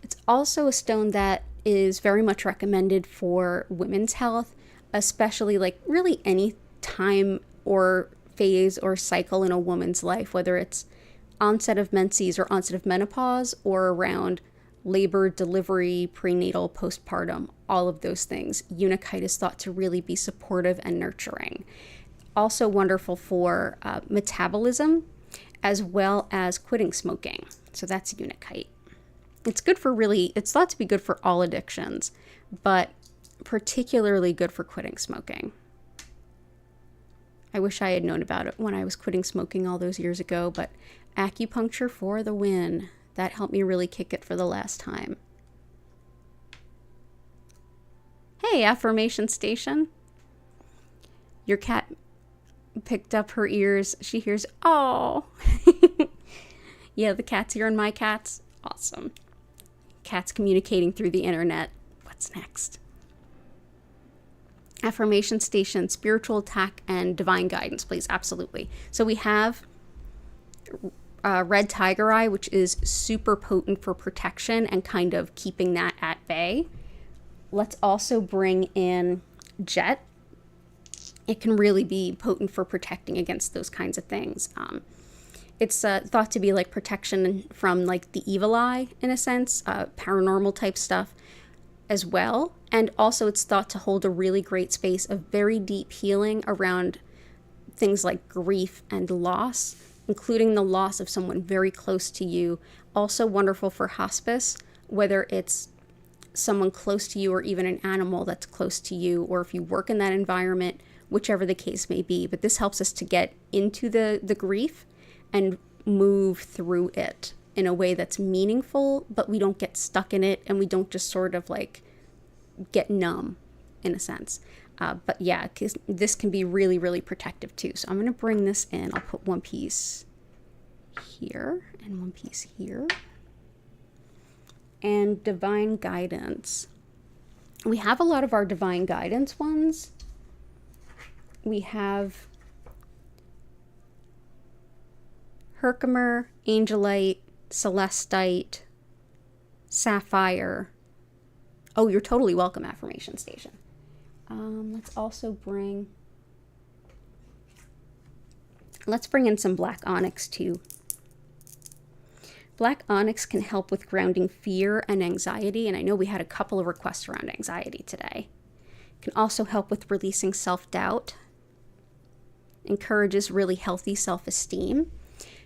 It's also a stone that is very much recommended for women's health, especially like really any time or phase or cycle in a woman's life, whether it's onset of menses or onset of menopause or around labor, delivery, prenatal, postpartum, all of those things. Unakite is thought to really be supportive and nurturing. Also wonderful for metabolism, as well as quitting smoking. So that's Unakite. It's good for it's thought to be good for all addictions, but particularly good for quitting smoking. I wish I had known about it when I was quitting smoking all those years ago, but acupuncture for the win. That helped me really kick it for the last time. Hey, affirmation station. Your cat picked up her ears. She hears, oh. Yeah, the cat's hearing my cats. Awesome. Cats communicating through the internet. What's next? Affirmation station, spiritual attack, and divine guidance, please. Absolutely. So we have red tiger eye, which is super potent for protection and kind of keeping that at bay. Let's also bring in jet. It can really be potent for protecting against those kinds of things. It's thought to be like protection from like the evil eye, in a sense, paranormal type stuff as well. And also it's thought to hold a really great space of very deep healing around things like grief and loss, including the loss of someone very close to you. Also wonderful for hospice, whether it's someone close to you or even an animal that's close to you, or if you work in that environment, whichever the case may be. But this helps us to get into the grief and move through it in a way that's meaningful, but we don't get stuck in it and we don't just sort of like get numb in a sense. But yeah, 'cause this can be really, really protective too. So I'm going to bring this in. I'll put one piece here and one piece here. And divine guidance. We have a lot of our divine guidance ones. We have Herkimer, Angelite, Celestite, Sapphire. Oh, you're totally welcome, affirmation station. Let's also let's bring in some black onyx too. Black onyx can help with grounding fear and anxiety, and I know we had a couple of requests around anxiety today. It can also help with releasing self-doubt. Encourages really healthy self-esteem.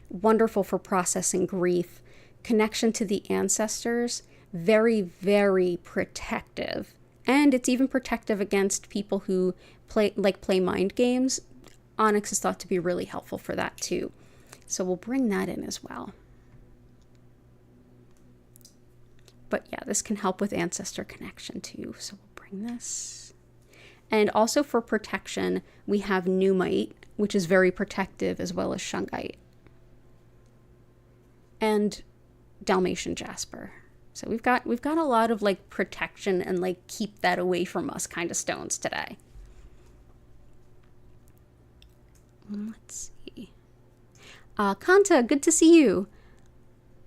Wonderful for processing grief. Connection to the ancestors. Very, very protective. And it's even protective against people who play mind games. Onyx is thought to be really helpful for that too. So we'll bring that in as well. But yeah, this can help with ancestor connection too. So we'll bring this. And also for protection, we have Numite, which is very protective, as well as Shungite. And Dalmatian Jasper. So we've got a lot of like protection and like keep that away from us kind of stones today. Let's see. Kanta, good to see you.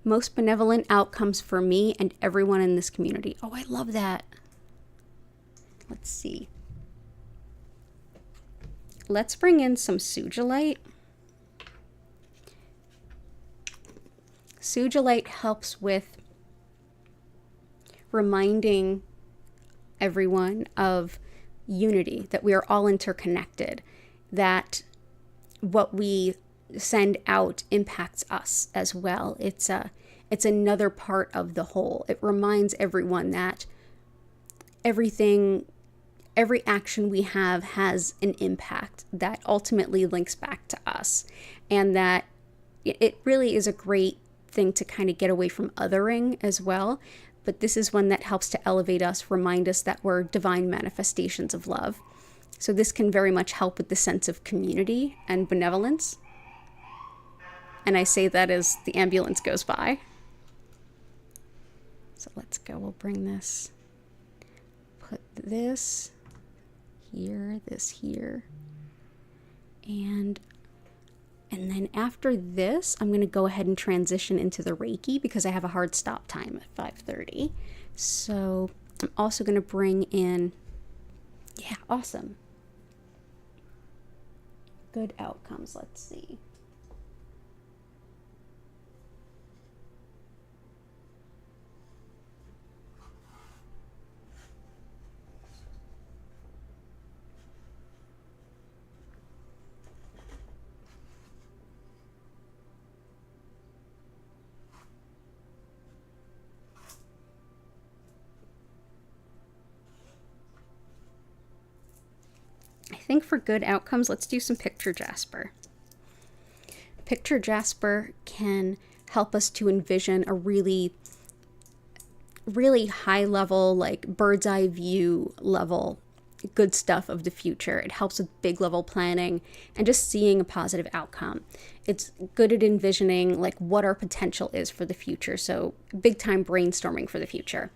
Most benevolent outcomes for me and everyone in this community. Oh, I love that. Let's see. Let's bring in some Sugilite. Sugilite helps with reminding everyone of unity, that we are all interconnected, that what we send out impacts us as well. It's another part of the whole. It reminds everyone that every action we have has an impact that ultimately links back to us, and that it really is a great thing to kind of get away from othering as well. But this is one that helps to elevate us, remind us that we're divine manifestations of love. So this can very much help with the sense of community and benevolence. And I say that as the ambulance goes by. So let's go, we'll bring this, put this here, and then after this, I'm going to go ahead and transition into the Reiki because I have a hard stop time at 5:30. So I'm also going to bring in, yeah, awesome. Good outcomes, let's see. think for good outcomes, let's do some picture jasper. Picture jasper can help us to envision a really high level, like bird's eye view level, good stuff of the future. It helps with big level planning and just seeing a positive outcome. It's good at envisioning like what our potential is for the future. So big time brainstorming for the future.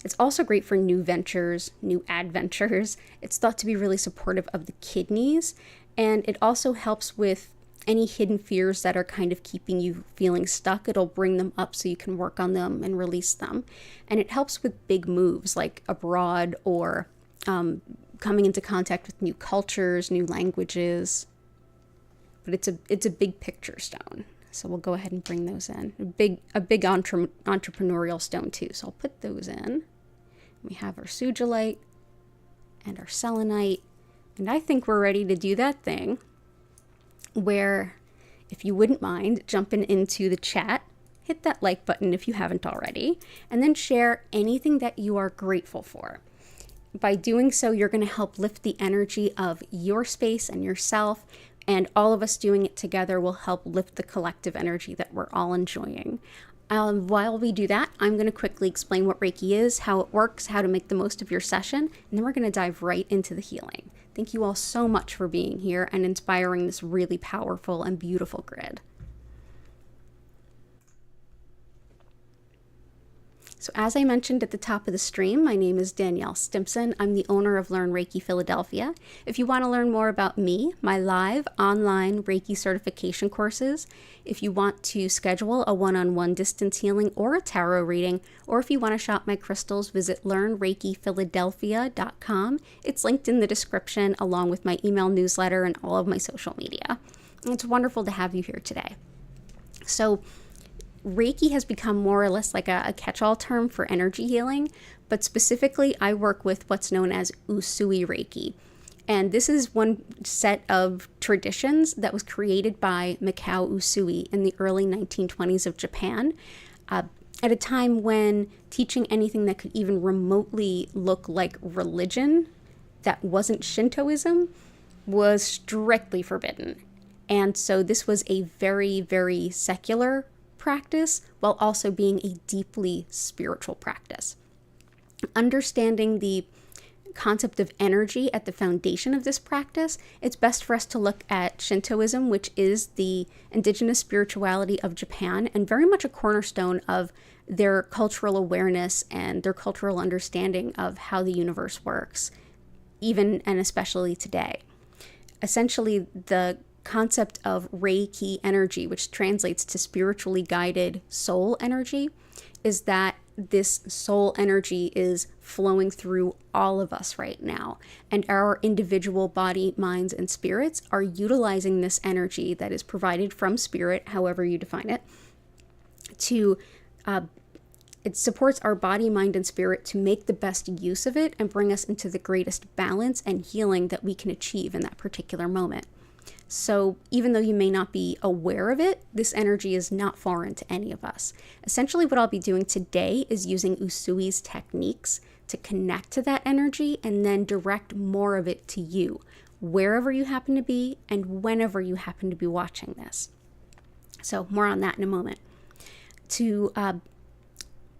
It's also great for new ventures, new adventures. It's thought to be really supportive of the kidneys, and it also helps with any hidden fears that are kind of keeping you feeling stuck. It'll bring them up so you can work on them and release them. And it helps with big moves like abroad or coming into contact with new cultures, new languages. But it's a big picture stone. So we'll go ahead and bring those in. A big entrepreneurial stone too. So I'll put those in. We have our sugilite and our selenite. And I think we're ready to do that thing where, if you wouldn't mind jumping into the chat, hit that like button if you haven't already, and then share anything that you are grateful for. By doing so, you're going to help lift the energy of your space and yourself, and all of us doing it together will help lift the collective energy that we're all enjoying. While we do that, I'm going to quickly explain what Reiki is, how it works, how to make the most of your session, and then we're going to dive right into the healing. Thank you all so much for being here and inspiring this really powerful and beautiful grid. So as I mentioned at the top of the stream, my name is Danielle Stimpson. I'm the owner of Learn Reiki Philadelphia. If you want to learn more about me, my live online Reiki certification courses, if you want to schedule a one-on-one distance healing or a tarot reading, or if you want to shop my crystals, visit learnreikiphiladelphia.com. It's linked in the description along with my email newsletter and all of my social media. And it's wonderful to have you here today. So Reiki has become more or less like a catch-all term for energy healing, but specifically I work with what's known as Usui Reiki. And this is one set of traditions that was created by Mikao Usui in the early 1920s of Japan, at a time when teaching anything that could even remotely look like religion that wasn't Shintoism was strictly forbidden. And so this was a very, very secular practice while also being a deeply spiritual practice. Understanding the concept of energy at the foundation of this practice, it's best for us to look at Shintoism, which is the indigenous spirituality of Japan and very much a cornerstone of their cultural awareness and their cultural understanding of how the universe works, even and especially today. Essentially, the concept of Reiki energy, which translates to spiritually guided soul energy, is that this soul energy is flowing through all of us right now. And our individual body, minds, and spirits are utilizing this energy that is provided from spirit, however you define it, it supports our body, mind, and spirit to make the best use of it and bring us into the greatest balance and healing that we can achieve in that particular moment. So even though you may not be aware of it, this energy is not foreign to any of us. Essentially, what I'll be doing today is using Usui's techniques to connect to that energy and then direct more of it to you, wherever you happen to be and whenever you happen to be watching this. So more on that in a moment. To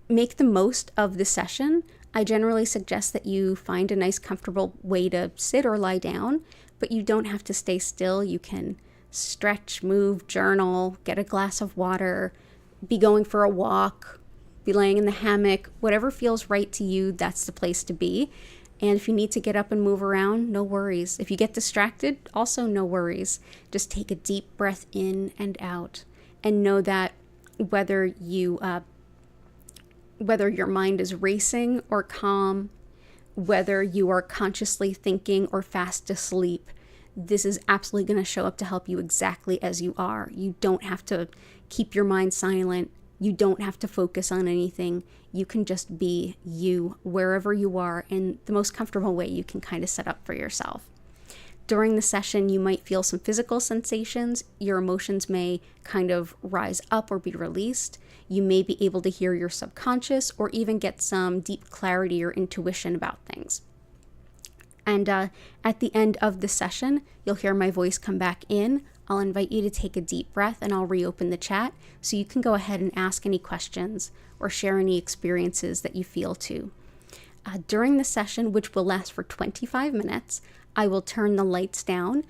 make the most of the session, I generally suggest that you find a nice comfortable way to sit or lie down, but you don't have to stay still. You can stretch, move, journal, get a glass of water, be going for a walk, be laying in the hammock, whatever feels right to you, that's the place to be. And if you need to get up and move around, no worries. If you get distracted, also no worries. Just take a deep breath in and out and know that whether your mind is racing or calm, whether you are consciously thinking or fast asleep, this is absolutely going to show up to help you exactly as you are. You don't have to keep your mind silent. You don't have to focus on anything. You can just be you wherever you are in the most comfortable way you can kind of set up for yourself. During the session, you might feel some physical sensations. Your emotions may kind of rise up or be released. You may be able to hear your subconscious or even get some deep clarity or intuition about things. And at the end of the session, you'll hear my voice come back in. I'll invite you to take a deep breath and I'll reopen the chat so you can go ahead and ask any questions or share any experiences that you feel to. During the session, which will last for 25 minutes, I will turn the lights down.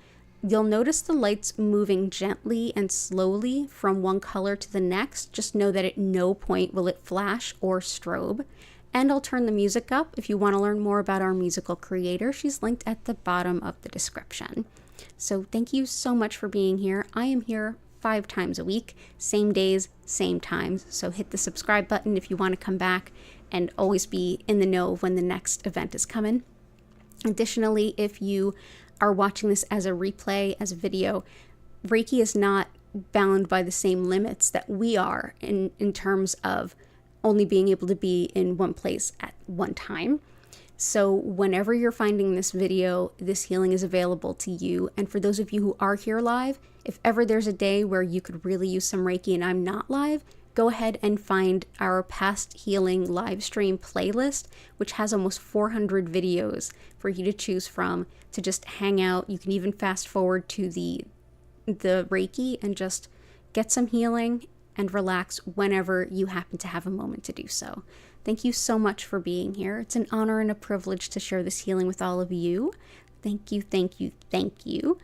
You'll notice the lights moving gently and slowly from one color to the next. Just know that at no point will it flash or strobe. And I'll turn the music up. If you want to learn more about our musical creator, she's linked at the bottom of the description. So thank you so much for being here. I am here 5 times a week, same days, same times. So hit the subscribe button if you want to come back and always be in the know when the next event is coming. Additionally, if you are watching this as a replay, as a video, Reiki is not bound by the same limits that we are in terms of only being able to be in one place at one time. So whenever you're finding this video, this healing is available to you. And for those of you who are here live, if ever there's a day where you could really use some Reiki and I'm not live, go ahead and find our past healing live stream playlist, which has almost 400 videos for you to choose from to just hang out. You can even fast forward to the Reiki and just get some healing and relax whenever you happen to have a moment to do so. Thank you so much for being here. It's an honor and a privilege to share this healing with all of you. Thank you, thank you, thank you.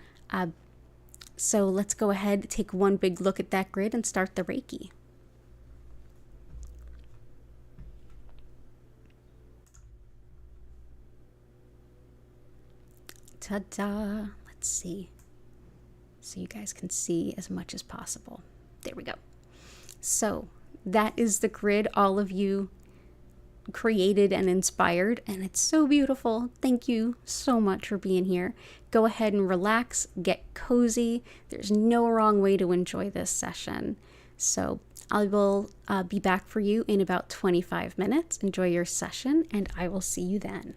So let's go ahead, take one big look at that grid and start the Reiki. Ta-da! Let's see. So you guys can see as much as possible. There we go. So that is the grid all of you created and inspired, and it's so beautiful. Thank you so much for being here. Go ahead and relax, get cozy. There's no wrong way to enjoy this session. So I will be back for you in about 25 minutes. Enjoy your session, and I will see you then.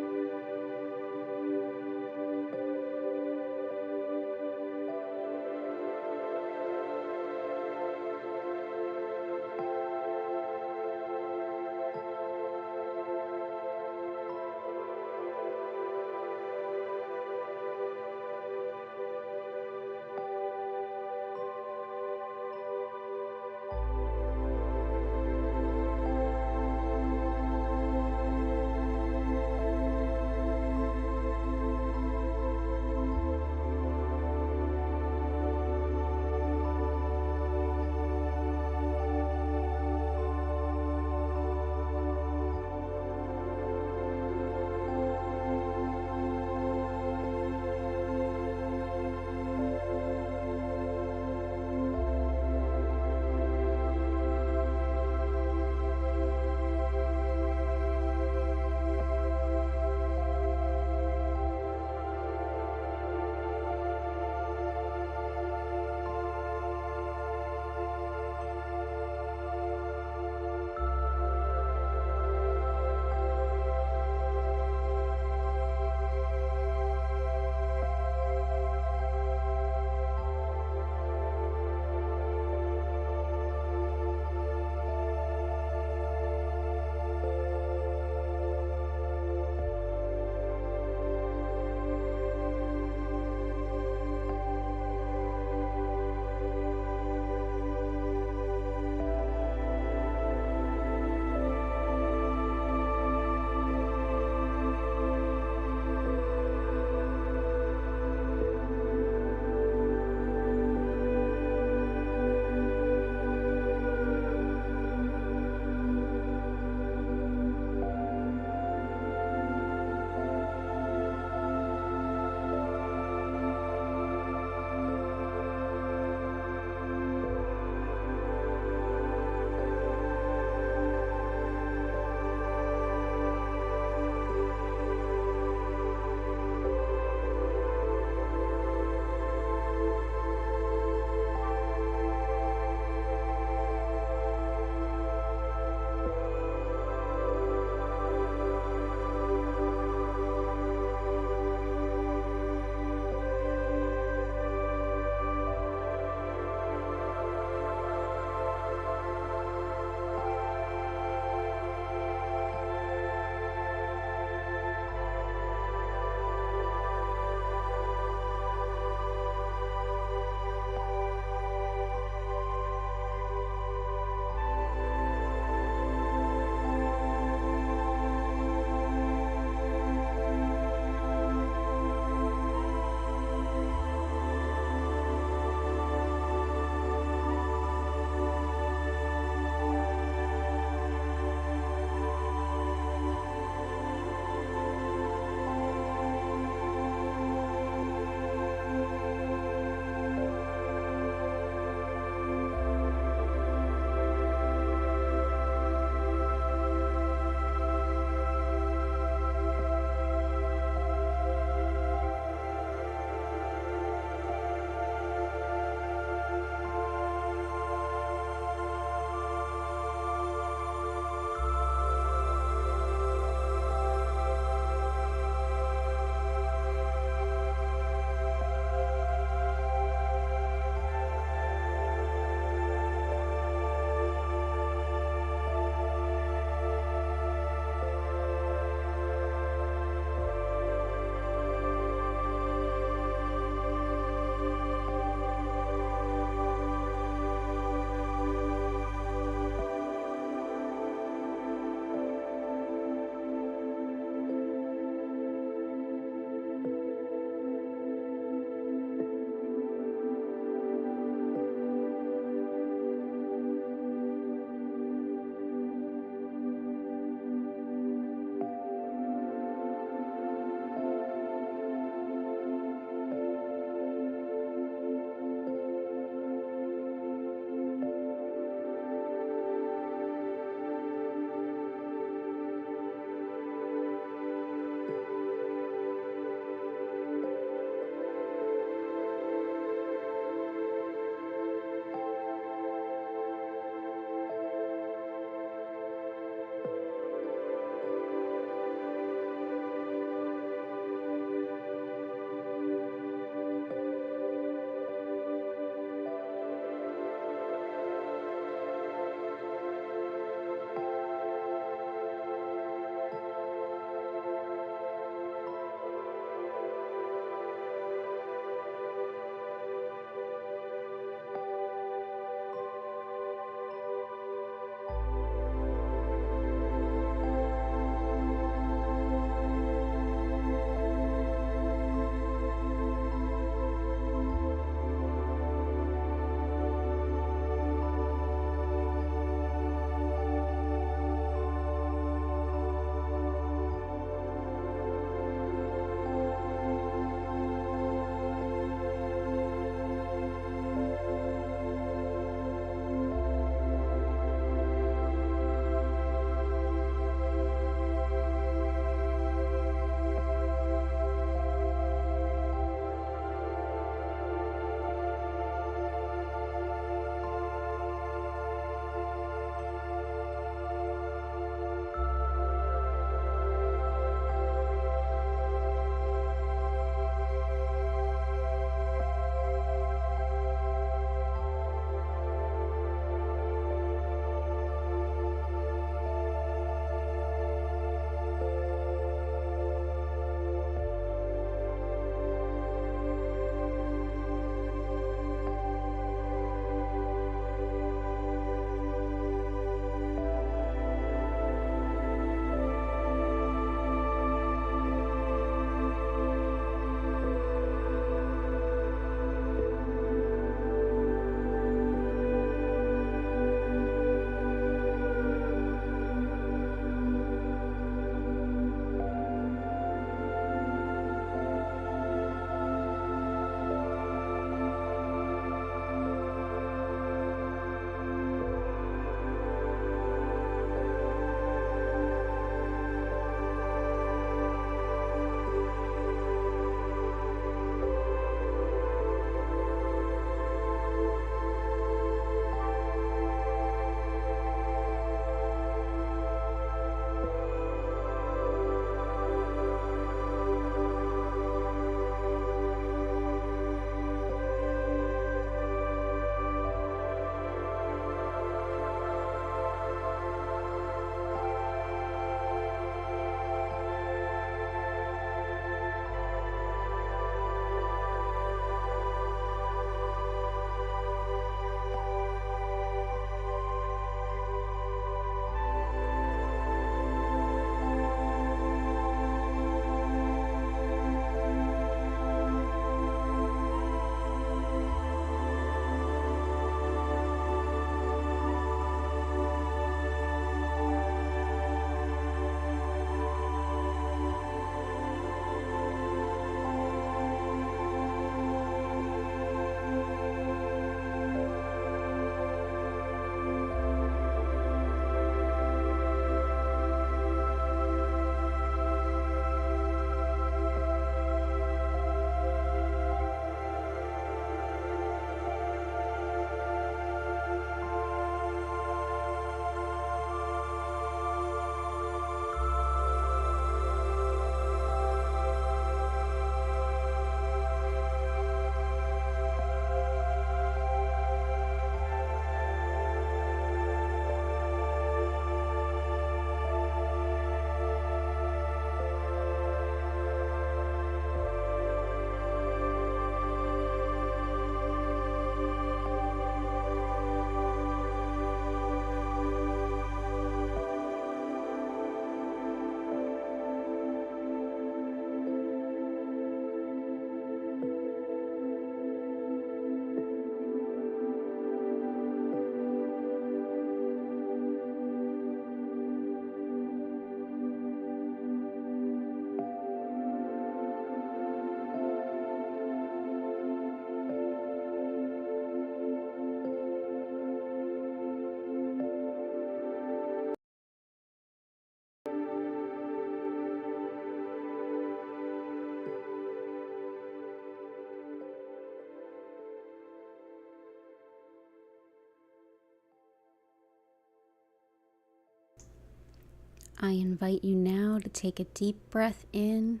I invite you now to take a deep breath in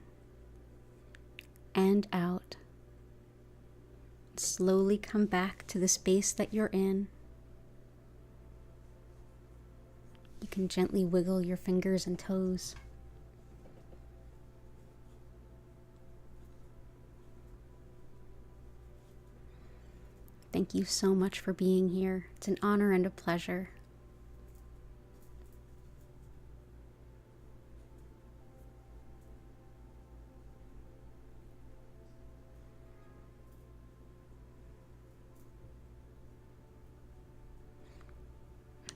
and out. Slowly come back to the space that you're in. You can gently wiggle your fingers and toes. Thank you so much for being here. It's an honor and a pleasure.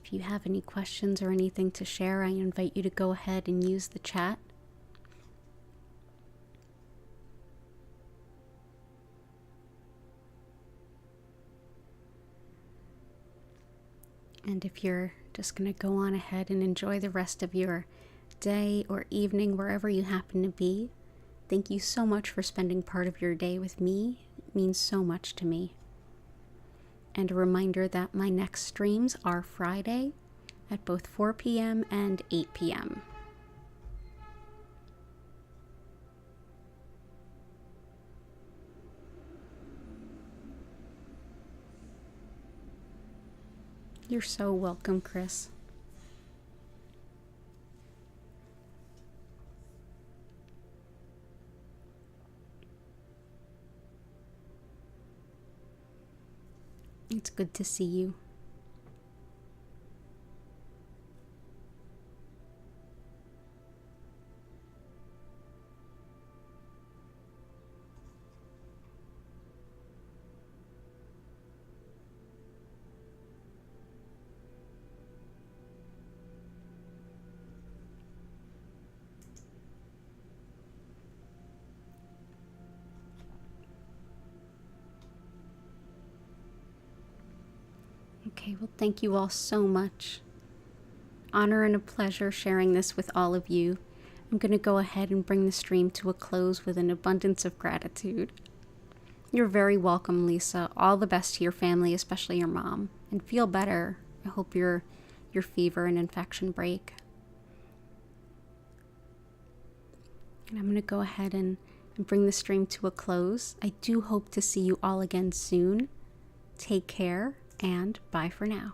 If you have any questions or anything to share, I invite you to go ahead and use the chat. And if you're just going to go on ahead and enjoy the rest of your day or evening, wherever you happen to be, thank you so much for spending part of your day with me. It means so much to me. And a reminder that my next streams are Friday at both 4 p.m. and 8 p.m. You're so welcome, Chris. It's good to see you. Okay, well, thank you all so much. Honor and a pleasure sharing this with all of you. I'm going to go ahead and bring the stream to a close with an abundance of gratitude. You're very welcome, Lisa. All the best to your family, especially your mom. And feel better. I hope your fever and infection break. And I'm going to go ahead and bring the stream to a close. I do hope to see you all again soon. Take care, and bye for now.